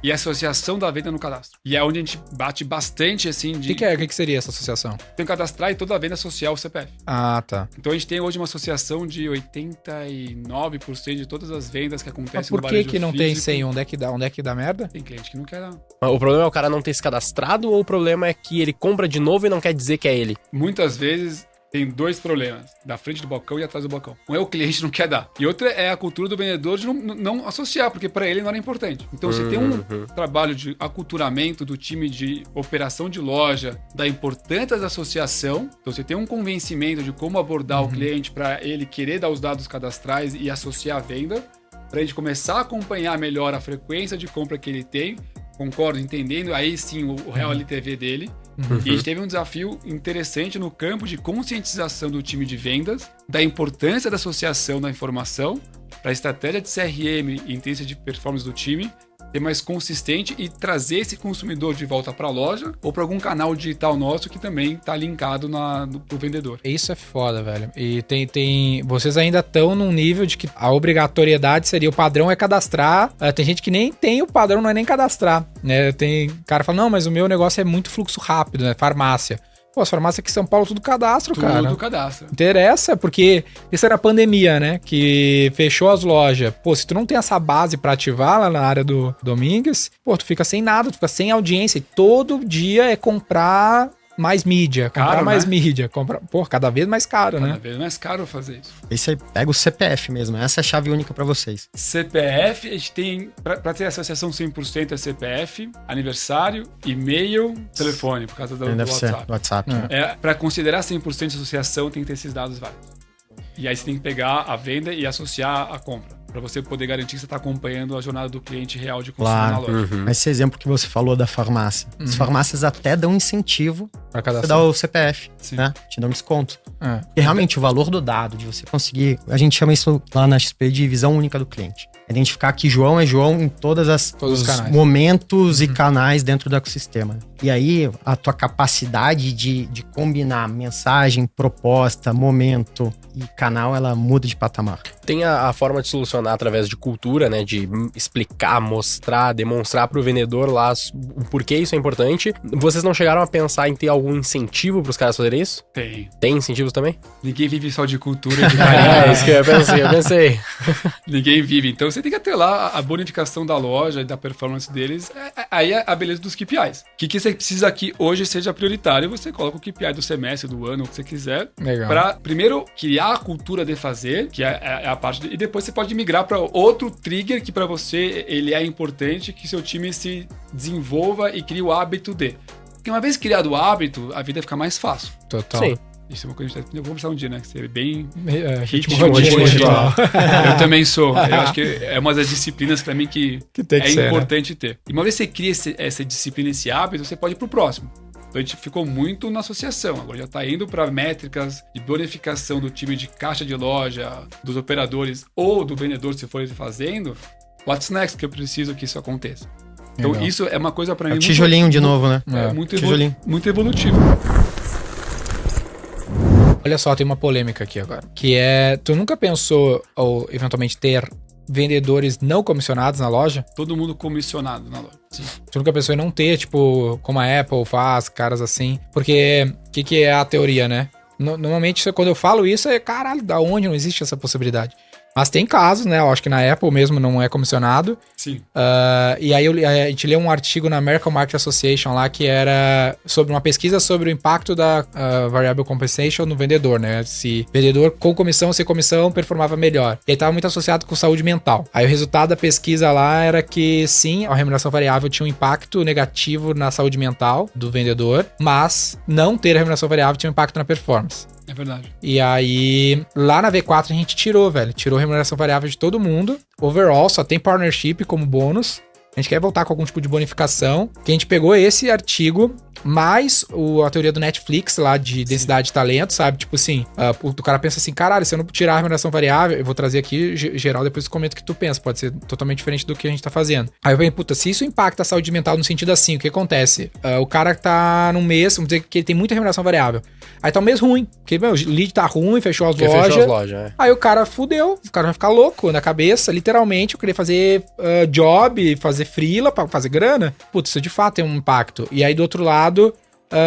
e a associação da venda no cadastro. E é onde a gente bate bastante, assim, de...
O que seria essa associação?
Tem que cadastrar e toda a venda associar ao CPF.
Ah, tá.
Então a gente tem hoje uma associação de 89% de todas as vendas que acontecem
no varejo físico. Mas por que não tem 100? Onde é que dá merda?
Tem cliente que não quer dar.
O problema é o cara não ter se cadastrado ou o problema é que ele compra de novo e não quer dizer que é ele?
Muitas vezes tem dois problemas, da frente do balcão e atrás do balcão. Um é o cliente não quer dar. E outra é a cultura do vendedor de não associar, porque para ele não era importante. Então você tem um trabalho de aculturamento do time de operação de loja, da importância da associação. Então você tem um convencimento de como abordar o cliente para ele querer dar os dados cadastrais e associar a venda, para a gente começar a acompanhar melhor a frequência de compra que ele tem. Concordo, entendendo aí sim o real LTV dele. E a gente teve um desafio interessante no campo de conscientização do time de vendas, da importância da associação da informação, para a estratégia de CRM e inteligência de performance do time ser mais consistente e trazer esse consumidor de volta para a loja ou para algum canal digital nosso que também está linkado pro vendedor.
Isso é foda, velho. E vocês ainda estão num nível de que a obrigatoriedade seria, o padrão é cadastrar. Tem gente que nem tem o padrão, não é nem cadastrar, né? Tem cara que fala, não, mas o meu negócio é muito fluxo rápido, né? Farmácia. Pô, as farmácias aqui em São Paulo, tudo cadastro, cara.
Tudo cadastro.
Interessa, porque isso era a pandemia, né? Que fechou as lojas. Pô, se tu não tem essa base pra ativar lá na área do Domingues, pô, tu fica sem nada, tu fica sem audiência. E todo dia é comprar mais mídia, comprar mais mídia. Pô, cada vez mais caro, né?
Cada vez mais caro fazer isso.
Esse aí pega o CPF mesmo, essa é a chave única pra vocês.
CPF, a gente tem, pra ter associação 100% é CPF, aniversário, e-mail, telefone, por causa do WhatsApp. Pra considerar 100% de associação, tem que ter esses dados válidos. E aí você tem que pegar a venda e associar a compra, para você poder garantir que você está acompanhando a jornada do cliente real de consumo na loja.
Mas esse exemplo que você falou da farmácia, as farmácias até dão incentivo para você dar o CPF, né? Te dão desconto. Porque realmente o valor do dado, de você conseguir, a gente chama isso lá na XP de visão única do cliente. Identificar que João é João em todos os momentos e canais dentro do ecossistema. E aí, a tua capacidade de combinar mensagem, proposta, momento e canal, ela muda de patamar.
Tem a forma de solucionar através de cultura, né? De explicar, mostrar, demonstrar para o vendedor lá o porquê isso é importante. Vocês não chegaram a pensar em ter algum incentivo para os caras fazerem isso?
Tem.
Tem incentivos também?
Ninguém vive só de cultura, de carinho.
É isso que eu pensei.
Ninguém vive. Então você tem que ter lá a bonificação da loja e da performance deles. Aí é a beleza dos KPIs. O que você precisa aqui hoje seja prioritário, você coloca o KPI do semestre, do ano, o que você quiser.
Legal.
Para primeiro criar a cultura de fazer, que é a parte e depois você pode migrar para outro trigger que para você ele é importante, que seu time se desenvolva e crie o hábito de. Porque uma vez criado o hábito, a vida fica mais fácil.
Total.
Sim.
Isso é uma coisa que eu vou conversar um dia, né? Que você é bem
ritmo
ritual. Eu também sou. Eu acho que é uma das disciplinas para mim que
tem que ser,
importante ter. E uma vez que você cria essa disciplina, esse hábito, você pode ir pro próximo. Então a gente ficou muito na associação. Agora já está indo para métricas de bonificação do time de caixa de loja, dos operadores ou do vendedor, se for fazendo. What's next que eu preciso que isso aconteça? Então legal. Isso é uma coisa para mim.
É o tijolinho muito, de novo, né?
Muito evolutivo.
Olha só, tem uma polêmica aqui agora. Que é, tu nunca pensou, ou eventualmente ter vendedores não comissionados na loja?
Todo mundo comissionado na loja, sim.
Tu nunca pensou em não ter, tipo, como a Apple faz, caras assim? Porque, o que é a teoria, né? Normalmente, quando eu falo isso, caralho, da onde não existe essa possibilidade? Mas tem casos, né? Eu acho que na Apple mesmo não é comissionado.
Sim.
E aí a gente leu um artigo na American Market Association lá que era sobre uma pesquisa sobre o impacto da Variable Compensation no vendedor, né? Se vendedor com comissão ou sem comissão performava melhor. E aí estava muito associado com saúde mental. Aí o resultado da pesquisa lá era que sim, a remuneração variável tinha um impacto negativo na saúde mental do vendedor, mas não ter a remuneração variável tinha um impacto na performance.
É verdade.
E aí, lá na V4 a gente tirou a remuneração variável de todo mundo. Overall, só tem partnership como bônus. A gente quer voltar com algum tipo de bonificação. Que a gente pegou esse artigo, mais a teoria do Netflix lá de densidade de talento, sabe? Tipo assim, o cara pensa assim, caralho, se eu não tirar a remuneração variável, eu vou trazer aqui, geral, depois tu comenta o que tu pensa. Pode ser totalmente diferente do que a gente tá fazendo. Aí eu falei, puta, se isso impacta a saúde mental no sentido assim, o que acontece? O cara tá num mês, vamos dizer que ele tem muita remuneração variável. Aí tá um mês ruim, porque, meu, o lead tá ruim, fechou as lojas. Aí o cara fudeu, o cara vai ficar louco na cabeça, literalmente, eu queria fazer job, fazer freela pra fazer grana. Putz, isso de fato tem um impacto. E aí do outro lado,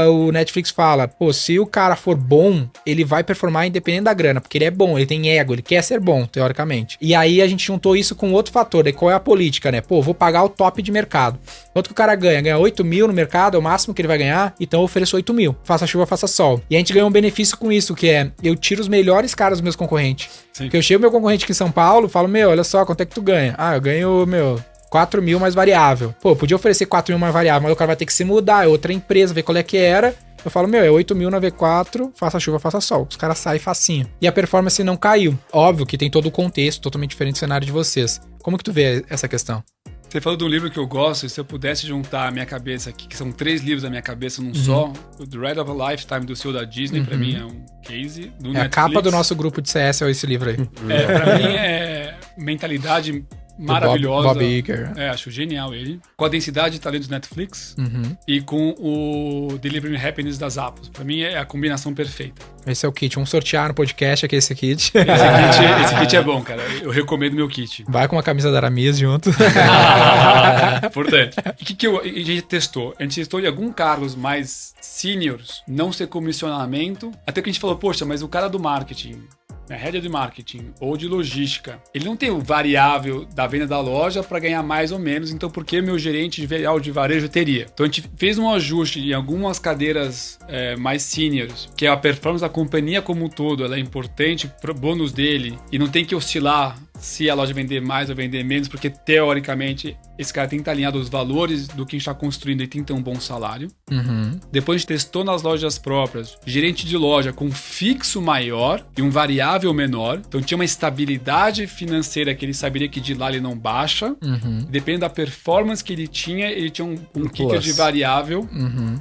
o Netflix fala, pô, se o cara for bom, ele vai performar independente da grana, porque ele é bom, ele tem ego, ele quer ser bom, teoricamente. E aí a gente juntou isso com outro fator, daí qual é a política, né? Pô, vou pagar o top de mercado. Quanto que o cara ganha? Ganha 8 mil no mercado, é o máximo que ele vai ganhar, então eu ofereço 8 mil. Faça chuva, faça sol. E a gente ganhou um benefício com isso, que é, eu tiro os melhores caras dos meus concorrentes. Sim. Porque eu chego meu concorrente aqui em São Paulo, falo, meu, olha só, quanto é que tu ganha? Ah, eu ganho, 4 mil mais variável. Pô, podia oferecer 4 mil mais variável, mas o cara vai ter que se mudar, é outra empresa, ver qual é que era. Eu falo, é 8 mil na V4, faça chuva, faça sol. Os caras saem facinho. E a performance não caiu. Óbvio que tem todo o contexto, totalmente diferente do cenário de vocês. Como que tu vê essa questão?
Você falou de um livro que eu gosto, e se eu pudesse juntar a minha cabeça aqui, que são 3 livros da minha cabeça num só, o The Ride of a Lifetime do CEO da Disney, pra mim é um case do Netflix.
A capa do nosso grupo de CS é esse livro aí.
Pra mim é mentalidade maravilhosa.
Bob Iger.
Acho genial ele. Com a densidade de talentos do Netflix e com o Delivering Happiness das Apples. Pra mim é a combinação perfeita.
Esse é o kit. Vamos sortear no podcast aqui esse kit.
Esse kit é bom, cara. Eu recomendo meu kit.
Vai com uma camisa da Aramis junto.
Importante. E o que a gente testou? A gente testou em alguns cargos mais seniors, não ser comissionamento. Até que a gente falou, poxa, mas o cara do marketing, head de marketing ou de logística, ele não tem o variável da venda da loja para ganhar mais ou menos, então por que meu gerente de varejo teria? Então a gente fez um ajuste em algumas cadeiras mais seniors, que a performance da companhia como um todo, ela é importante pro bônus dele e não tem que oscilar se a loja vender mais ou vender menos, porque teoricamente esse cara tem que estar alinhado aos valores do que a gente está construindo e tem que ter um bom salário. Depois a gente testou nas lojas próprias, gerente de loja com fixo maior e um variável menor, então tinha uma estabilidade financeira que ele saberia que de lá ele não baixa. Dependendo da performance que ele tinha um kicker de variável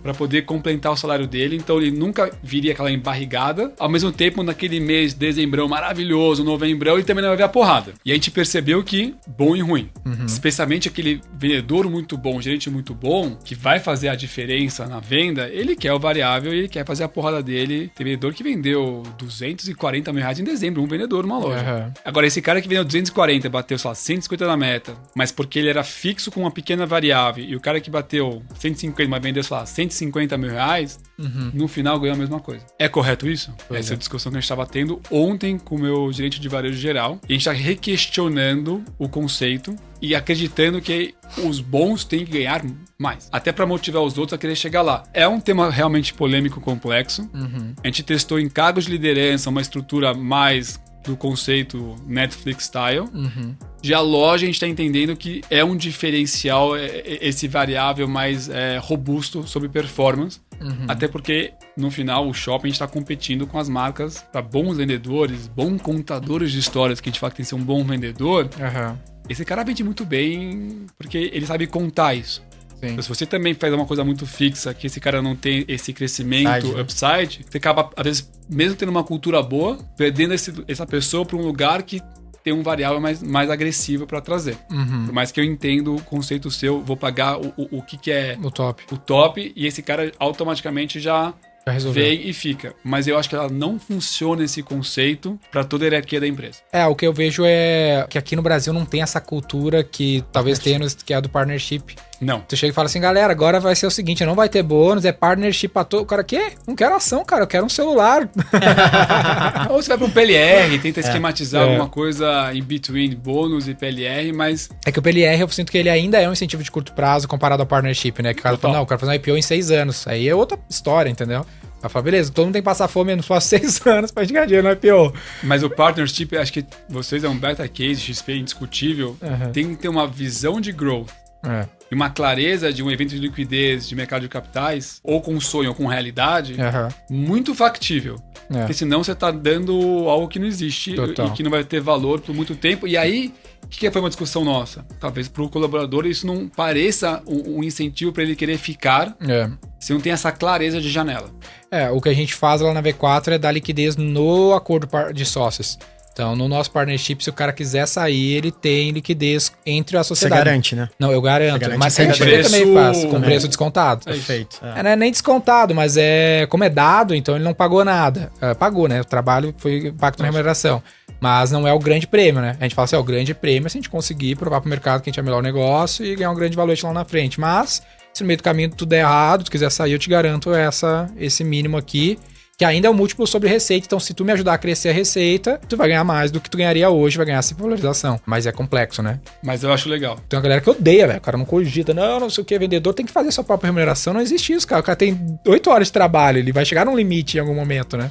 para poder complementar o salário dele, então ele nunca viria aquela embarrigada. Ao mesmo tempo, naquele mês, dezembrão maravilhoso, novembrão, ele também não vai ver a porrada. E a gente percebeu que bom e ruim. Especialmente aquele vendedor muito bom, gerente muito bom, que vai fazer a diferença na venda, ele quer o variável e ele quer fazer a porrada dele. Tem vendedor que vendeu 240 mil reais em dezembro, um vendedor numa loja. Agora, esse cara que vendeu 240 e bateu, sei lá, 150 na meta, mas porque ele era fixo com uma pequena variável, e o cara que bateu 150, mas vendeu, sei lá, 150 mil reais, no final ganhou a mesma coisa. É correto isso? Essa é a discussão que a gente estava tendo ontem com o meu gerente de varejo geral. E a gente está requestionando o conceito e acreditando que os bons têm que ganhar mais. Até para motivar os outros a querer chegar lá. É um tema realmente polêmico e complexo. A gente testou em cargos de liderança uma estrutura mais do conceito Netflix style. Já a loja a gente está entendendo que é um diferencial esse variável mais robusto sobre performance. Até porque no final o shopping está competindo com as marcas para bons vendedores, bons contadores de histórias, que a gente fala que tem que ser um bom vendedor. Esse cara vende muito bem porque ele sabe contar isso. Então, se você também faz uma coisa muito fixa, que esse cara não tem esse crescimento upside, você acaba, às vezes, mesmo tendo uma cultura boa, perdendo essa pessoa para um lugar que tem um variável mais agressivo para trazer. Por mais que eu entenda o conceito seu, vou pagar o que é
o
top, e esse cara automaticamente já vem e fica. Mas eu acho que ela não funciona esse conceito para toda a hierarquia da empresa.
O que eu vejo é que aqui no Brasil não tem essa cultura que talvez tenha, que é a do partnership.
Não.
Tu chega e fala assim, galera, agora vai ser o seguinte, não vai ter bônus, é partnership pra todo. O cara, quê? Não quero ação, cara, eu quero um celular.
Ou você vai para um PLR, tenta esquematizar alguma coisa in between bônus e PLR, mas...
É que o PLR eu sinto que ele ainda é um incentivo de curto prazo comparado ao partnership, né? Que o cara fala, não, eu quero fazer um IPO em 6 anos. Aí é outra história, entendeu? Aí fala, beleza, todo mundo tem que passar fome nos próximos 6 anos pra gente ganhar dinheiro no IPO.
Mas o partnership, acho que vocês é um beta case, XP indiscutível, tem que ter uma visão de growth. E uma clareza de um evento de liquidez de mercado de capitais, ou com sonho ou com realidade, muito factível. Porque senão você está dando algo que não existe e que não vai ter valor por muito tempo. E aí, o que foi uma discussão nossa? Talvez para o colaborador isso não pareça um incentivo para ele querer ficar, se não tem essa clareza de janela.
O que a gente faz lá na V4 é dar liquidez no acordo de sócios. Então, no nosso partnership, se o cara quiser sair, ele tem liquidez entre a sociedade.
Você garante, né?
Não, eu garanto. Mas a gente
preço...
também faz, com preço descontado.
Perfeito.
Não é nem descontado, mas como é dado, então ele não pagou nada. Pagou, né? O trabalho foi impacto na remuneração. Mas não é o grande prêmio, né? A gente fala assim, o grande prêmio é se a gente conseguir provar pro mercado que a gente é o melhor negócio e ganhar um grande valor lá na frente. Mas, se no meio do caminho tudo der errado, tu quiser sair, eu te garanto esse mínimo aqui, que ainda é um múltiplo sobre receita. Então, se tu me ajudar a crescer a receita, tu vai ganhar mais do que tu ganharia hoje, vai ganhar essa valorização. Mas é complexo, né?
Mas eu acho legal.
Tem uma galera que odeia, velho. O cara não cogita. Não sei o que, vendedor tem que fazer sua própria remuneração. Não existe isso, cara. O cara tem 8 horas de trabalho, ele vai chegar num limite em algum momento, né?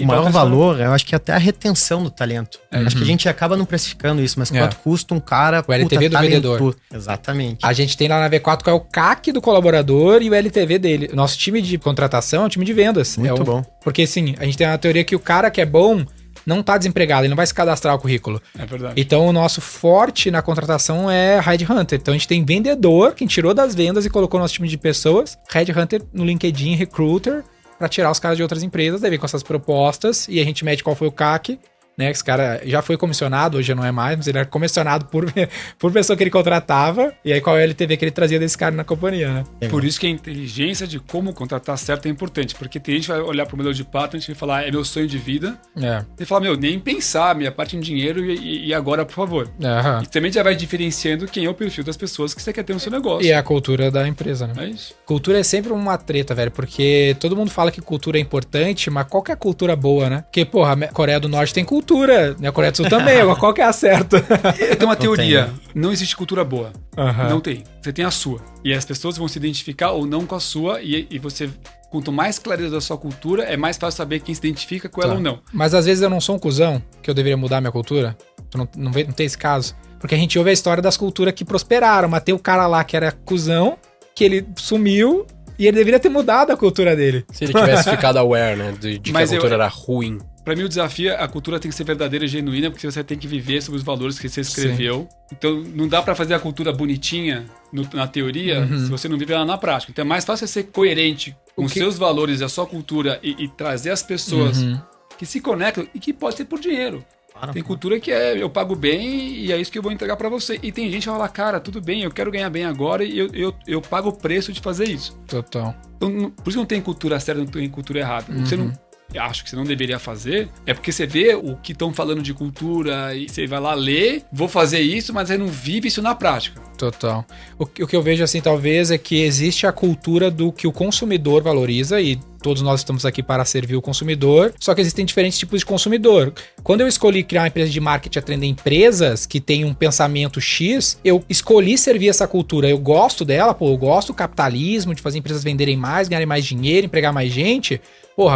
O maior valor, eu acho que é até a retenção do talento. Acho que a gente acaba não precificando isso, mas quanto custa um cara...
O LTV do vendedor.
Exatamente.
A gente tem lá na V4 qual é o CAC do colaborador e o LTV dele. Nosso time de contratação é um time de vendas.
Muito bom.
Porque, assim, a gente tem uma teoria que o cara que é bom não tá desempregado, ele não vai se cadastrar ao currículo.
É verdade.
Então, o nosso forte na contratação é Headhunter. Então, a gente tem vendedor, que a gente tirou das vendas e colocou no nosso time de pessoas. Headhunter no LinkedIn, Recruiter, para tirar os caras de outras empresas, daí vem com essas propostas e a gente mede qual foi o CAC, né? Esse cara já foi comissionado, hoje não é mais, mas ele era comissionado por pessoa que ele contratava, e aí qual é o LTV que ele trazia desse cara na companhia, né?
Por isso que a inteligência de como contratar certo é importante, porque tem gente que vai olhar para o modelo de partner e vai falar, é meu sonho de vida, e falar, nem pensar, minha parte em dinheiro e agora, por favor. E também já vai diferenciando quem é o perfil das pessoas que você quer ter no seu negócio.
E é a cultura da empresa, né?
É isso.
Cultura é sempre uma treta, velho, porque todo mundo fala que cultura é importante, mas qual que é a cultura boa, né? Porque, porra, a Coreia do Norte tem cultura, né? A Coreia do Sul também, qual que é a certa?
Eu tenho uma teoria, não existe cultura boa. Não tem. Você tem a sua. E as pessoas vão se identificar ou não com a sua, e você, quanto mais clareza da sua cultura, é mais fácil saber quem se identifica com ela ou não.
Mas às vezes eu não sou um cuzão, que eu deveria mudar minha cultura. Não tem esse caso. Porque a gente ouve a história das culturas que prosperaram, mas tem o cara lá que era cuzão, que ele sumiu, e ele deveria ter mudado a cultura dele.
Se ele tivesse ficado aware, né, de que a cultura era ruim.
Pra mim o desafio é a cultura tem que ser verdadeira e genuína, porque você tem que viver sobre os valores que você escreveu. Sim. Então não dá pra fazer a cultura bonitinha na teoria se você não vive ela na prática. Então é mais fácil ser coerente com os seus valores e a sua cultura e trazer as pessoas que se conectam e que pode ser por dinheiro. Tem cultura que eu pago bem e é isso que eu vou entregar pra você. E tem gente que fala, cara, tudo bem, eu quero ganhar bem agora e eu pago o preço de fazer isso.
Total.
Então, por isso não tem cultura certa, não tem cultura errada. Você não... acho que você não deveria fazer, é porque você vê o que estão falando de cultura e você vai lá ler, vou fazer isso, mas você não vive isso na prática.
Total. O que eu vejo assim, talvez, é que existe a cultura do que o consumidor valoriza e todos nós estamos aqui para servir o consumidor, só que existem diferentes tipos de consumidor. Quando eu escolhi criar uma empresa de marketing atendendo empresas que têm um pensamento X, eu escolhi servir essa cultura. Eu gosto dela, eu gosto do capitalismo, de fazer empresas venderem mais, ganharem mais dinheiro, empregar mais gente.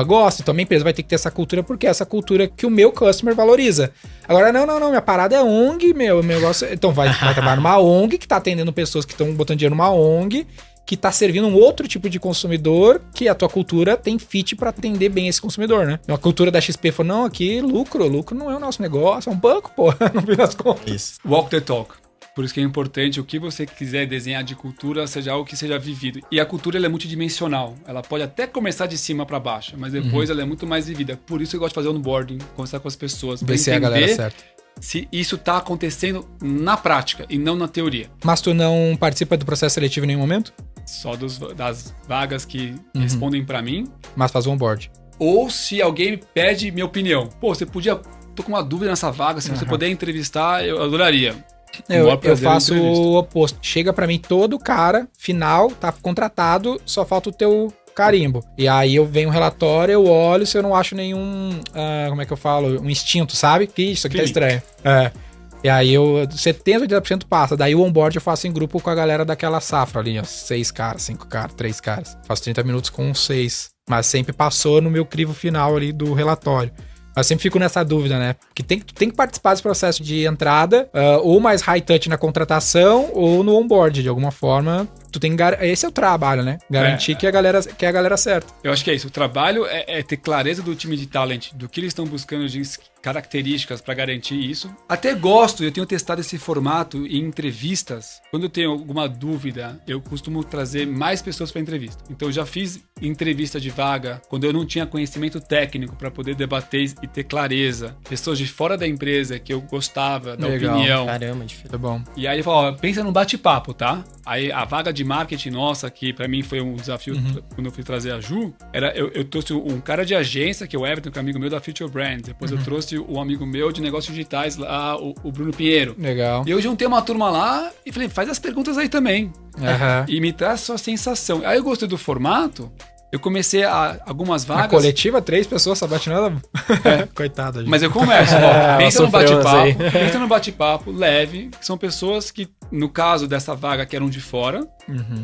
Gosto. Então a minha empresa vai ter que ter essa cultura porque é essa cultura que o meu customer valoriza. Agora, não, minha parada é ONG, meu negócio... Então vai trabalhar numa ONG que tá atendendo pessoas que estão botando dinheiro numa ONG, que tá servindo um outro tipo de consumidor, que a tua cultura tem fit pra atender bem esse consumidor, né? Uma cultura da XP falou, não, aqui lucro não é o nosso negócio, é um banco, pô, no fim das contas.
Isso. Walk the talk. Por isso que é importante o que você quiser desenhar de cultura seja algo que seja vivido. E a cultura ela é multidimensional. Ela pode até começar de cima para baixo, mas depois ela é muito mais vivida. Por isso eu gosto de fazer onboarding, conversar com as pessoas.
Ver se é a galera certa.
Se isso tá acontecendo na prática e não na teoria.
Mas tu não participa do processo seletivo em nenhum momento?
Só das vagas que respondem para mim.
Mas faz o onboard.
Ou se alguém me pede minha opinião. Pô, você podia... Tô com uma dúvida nessa vaga, se você puder entrevistar, eu adoraria.
Eu faço o oposto. Chega pra mim todo cara, final, tá contratado, só falta o teu carimbo. E aí eu venho um relatório, eu olho, se eu não acho nenhum, como é que eu falo? Um instinto, sabe? Que isso aqui tá estranho. E aí 70%, 80% passa. Daí o onboard eu faço em grupo com a galera daquela safra ali, ó. 6 caras, 5 caras, 3 caras. Faço 30 minutos com 6. Mas sempre passou no meu crivo final ali do relatório. Mas sempre fico nessa dúvida, né? Porque tu tem que participar desse processo de entrada, ou mais high touch na contratação, ou no onboard. De alguma forma, tu tem que esse é o trabalho, né? Garantir que é a galera certa.
Eu acho que é isso. O trabalho é ter clareza do time de talent, do que eles estão buscando de características para garantir isso. Até gosto, eu tenho testado esse formato em entrevistas. Quando eu tenho alguma dúvida, eu costumo trazer mais pessoas para entrevista. Então eu já fiz entrevista de vaga quando eu não tinha conhecimento técnico para poder debater e ter clareza. Pessoas de fora da empresa que eu gostava da opinião.
Caramba, difícil.
Tá bom.
E aí ele falou, ó, pensa num bate-papo, tá? Aí a vaga de marketing nossa, que para mim foi um desafio quando eu fui trazer a Ju, eu trouxe um cara de agência, que é o Everton, que é amigo meu da Future Brand. Depois eu trouxe um amigo meu de negócios digitais lá, o Bruno Pinheiro.
Legal.
E eu juntei uma turma lá e falei, faz as perguntas aí também. E me traz sua sensação. Aí eu gostei do formato, eu comecei algumas vagas...
Na coletiva, 3 pessoas sabatinando. Coitada, gente.
Mas eu começo, ó, pensa no bate-papo leve, que são pessoas que, no caso dessa vaga, que eram de fora,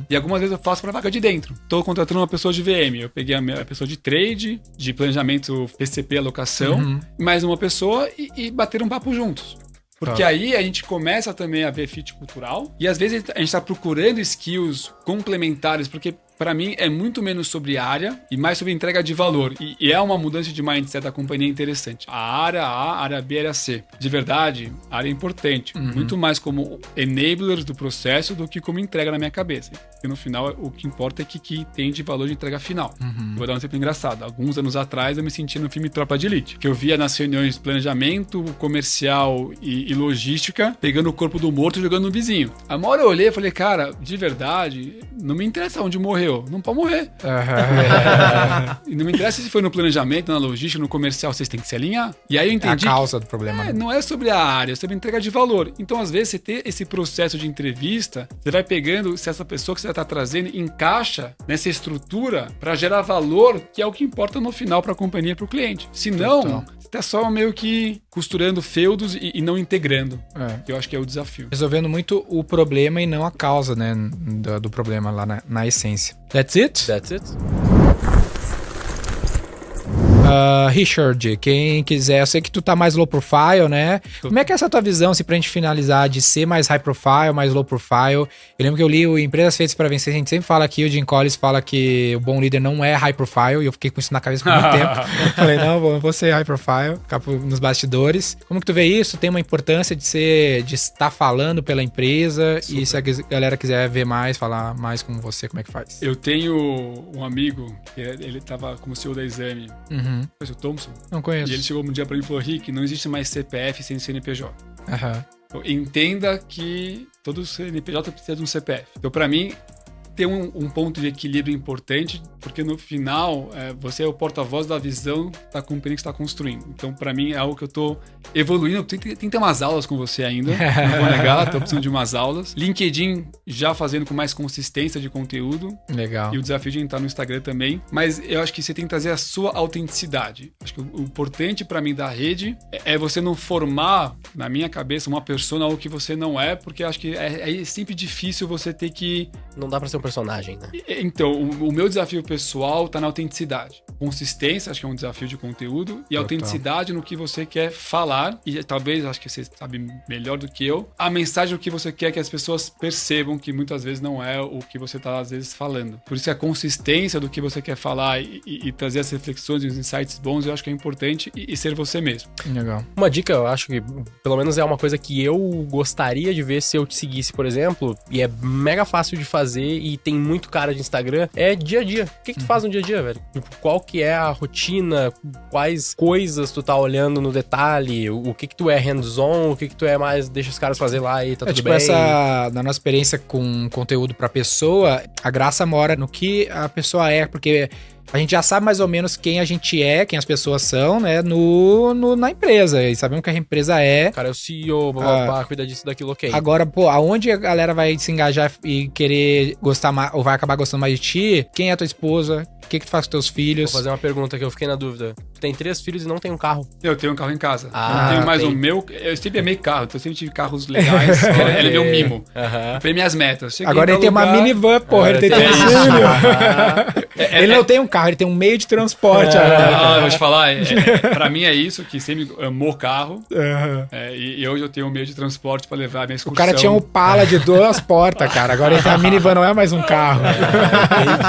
e algumas vezes eu faço pra vaga de dentro. Tô contratando uma pessoa de VM, eu peguei a pessoa de trade, de planejamento PCP, alocação, mais uma pessoa e bater um papo juntos. Porque aí a gente começa também a ver fit cultural e às vezes a gente está procurando skills complementares, porque para mim é muito menos sobre área e mais sobre entrega de valor. E é uma mudança de mindset da companhia interessante. A área A, a área B, a área C. De verdade, a área é importante. Muito mais como enablers do processo do que como entrega na minha cabeça. Porque no final, o que importa é que tem de valor de entrega final. Vou dar um exemplo engraçado. Alguns anos atrás, eu me senti no filme Tropa de Elite, que eu via nas reuniões de planejamento, comercial e logística, pegando o corpo do morto e jogando no vizinho. A uma hora eu olhei e falei, cara, de verdade, não me interessa onde morreu. Não pode morrer. E não me interessa se foi no planejamento, na logística, no comercial, vocês têm que se alinhar. E aí eu entendi.
É a causa do problema. Né?
Não é sobre a área, é sobre a entrega de valor. Então, às vezes, você ter esse processo de entrevista, você vai pegando se essa pessoa que você está trazendo encaixa nessa estrutura para gerar valor, que é o que importa no final para a companhia e para o cliente. Se não, você está só meio que costurando feudos e não integrando. Que eu acho que é o desafio.
Resolvendo muito o problema e não a causa, né, do problema lá na essência. That's it?
That's it.
Richard, quem quiser, eu sei que tu tá mais low profile, né? Como é que é essa tua visão, assim, pra gente finalizar, de ser mais high profile, mais low profile? Eu lembro que eu li o Empresas Feitas para Vencer, a gente sempre fala aqui, o Jim Collins fala que o bom líder não é high profile, e eu fiquei com isso na cabeça por muito tempo. Falei, não, vou ser high profile, ficar nos bastidores. Como que tu vê isso? Tem uma importância de estar falando pela empresa. Super. E se a galera quiser ver mais, falar mais com você, como é que faz?
Eu tenho um amigo, que ele tava como CEO da Exame, conhece o Thompson?
Não conheço.
E ele chegou um dia pra mim e falou, Rick, não existe mais CPF sem CNPJ. Então, entenda que todo CNPJ precisa de um CPF. Então, pra mim, tem um ponto de equilíbrio importante, porque no final, você é o porta-voz da visão da companhia que está construindo. Então, para mim, é algo que eu estou evoluindo. Tem que ter umas aulas com você ainda, não vou negar, estou precisando de umas aulas. LinkedIn já fazendo com mais consistência de conteúdo.
Legal.
E o desafio de entrar no Instagram também. Mas eu acho que você tem que trazer a sua autenticidade. Acho que o importante para mim da rede é você não formar, na minha cabeça, uma persona algo que você não é, porque acho que é sempre difícil você ter que...
Não dá para ser um personagem, né?
Então, o meu desafio pessoal tá na autenticidade. Consistência, acho que é um desafio de conteúdo. E autenticidade no que você quer falar. E talvez, acho que você sabe melhor do que eu, a mensagem do que você quer que as pessoas percebam, que muitas vezes não é o que você tá, às vezes, falando. Por isso, a consistência do que você quer falar e trazer as reflexões e os insights bons, eu acho que é importante e ser você mesmo.
Legal.
Uma dica, eu acho que, pelo menos é uma coisa que eu gostaria de ver se eu te seguisse, por exemplo, e é mega fácil de fazer e tem muito cara de Instagram, é dia a dia. O que tu faz no dia a dia, velho? Tipo, qual que é a rotina? Quais coisas tu tá olhando no detalhe? O que tu é hands-on? O que tu é mais deixa os caras fazer lá e tá tudo bem?
Na nossa experiência com conteúdo pra pessoa, a graça mora no que a pessoa é, porque a gente já sabe mais ou menos quem a gente é, quem as pessoas são, né, na empresa. E sabemos que a empresa é.
O cara é o CEO, cuida disso, daquilo, ok.
Agora, pô, aonde a galera vai se engajar e querer gostar mais, ou vai acabar gostando mais de ti? Quem é a tua esposa? O que tu faz com teus filhos?
Vou fazer uma pergunta que eu fiquei na dúvida. Tu tem 3 filhos e não tem um carro?
Eu tenho um carro em casa.
Ah,
eu tenho mais
tem.
o meu. Eu sempre amei carro, então eu sempre tive carros legais. Ele é meu mimo. Tem minhas metas. Cheguei
Agora
em
ele tem
tal
uma
lugar-
minivan, porra, ele tem
tem isso.
Ele não tem um carro, ele tem um meio de transporte.
Eu vou te falar, pra mim é isso, que sempre amou carro. E hoje eu tenho um meio de transporte pra levar a minha
O
excursão.
cara tinha um Opala de 2 portas, cara. Agora ele tem a minivan, não é mais um carro.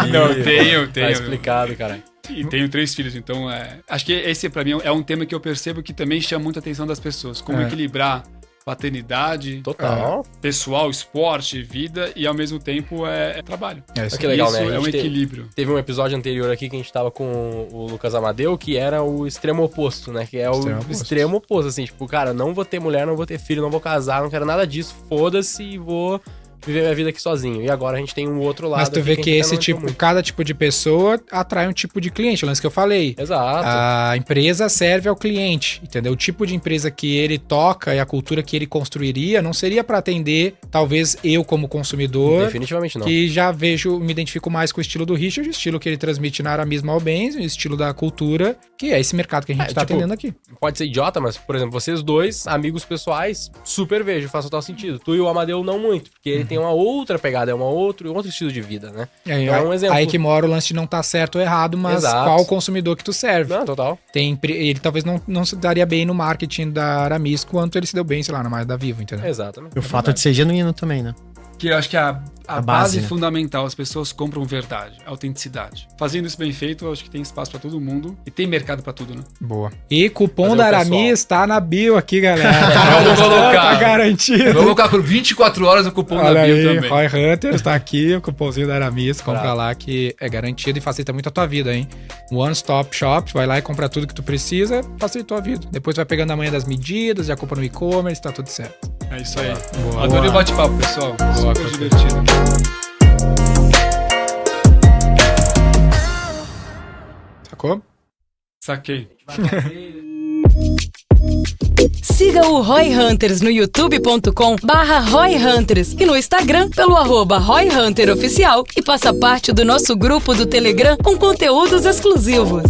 Entendi.
Não, tenho.
Tá explicado, cara.
E tenho 3 filhos, então acho que esse pra mim é um tema que eu percebo que também chama muita atenção das pessoas. Como equilibrar paternidade,
Total.
pessoal, esporte, vida e ao mesmo tempo é trabalho.
Isso.
Que legal,
Isso
né? A
é um
gente
equilíbrio.
Teve um episódio anterior aqui que a gente tava com o Lucas Amadeu, que era o extremo oposto, né? Que é o extremo oposto, assim, tipo, cara, não vou ter mulher, não vou ter filho, não vou casar, não quero nada disso, foda-se e vou viver minha vida aqui sozinho. E agora a gente tem um outro lado.
Mas tu vê que esse tipo, cada tipo de pessoa atrai um tipo de cliente, o lance que eu falei.
Exato.
A empresa serve ao cliente, entendeu? O tipo de empresa que ele toca e a cultura que ele construiria não seria para atender, talvez eu como consumidor,
Definitivamente não.
que já me identifico mais com o estilo do Richard, o estilo que ele transmite na Aramismo Albens, o estilo da cultura, que é esse mercado que a gente tá atendendo aqui.
Pode ser idiota, mas, por exemplo, vocês dois, amigos pessoais, super vejo, faz total sentido. Tu e o Amadeu não muito, porque ele tem uma outra pegada, é um outro estilo de vida, né?
É
um exemplo.
Aí que mora o lance de não tá certo ou errado, mas
Exato.
qual o consumidor que tu serve.
Não, total.
Ele talvez não se daria bem no marketing da Aramis quanto ele se deu bem, sei lá, na marca da Vivo, entendeu?
Exatamente.
E o fato de ser genuíno também, né?
Que eu acho que a
base,
base
né?
fundamental, as pessoas compram verdade, autenticidade. Fazendo isso bem feito, eu acho que tem espaço pra todo mundo e tem mercado pra tudo, né?
Boa. E cupom
Fazer
da
o pessoal.
Aramis tá na bio aqui, galera.
Vamos colocar.
Tá garantido.
Vou colocar por 24 horas o cupom
Olha
da bio
aí,
também.
Roy Hunters tá aqui, o cupomzinho da Aramis, compra
Bravo.
lá que é garantido e facilita muito a tua vida, hein? One Stop Shop, vai lá e compra tudo que tu precisa, facilita a tua vida. Depois vai pegando a manha das medidas, já compra no e-commerce, tá tudo certo.
É isso aí.
Boa.
Adorei o bate-papo, pessoal.
Boa,
Super divertido.
Sacou?
Saquei.
Siga o Roy Hunters no youtube.com/Roy Hunters e no Instagram pelo @Roy Hunter Oficial e faça parte do nosso grupo do Telegram com conteúdos exclusivos.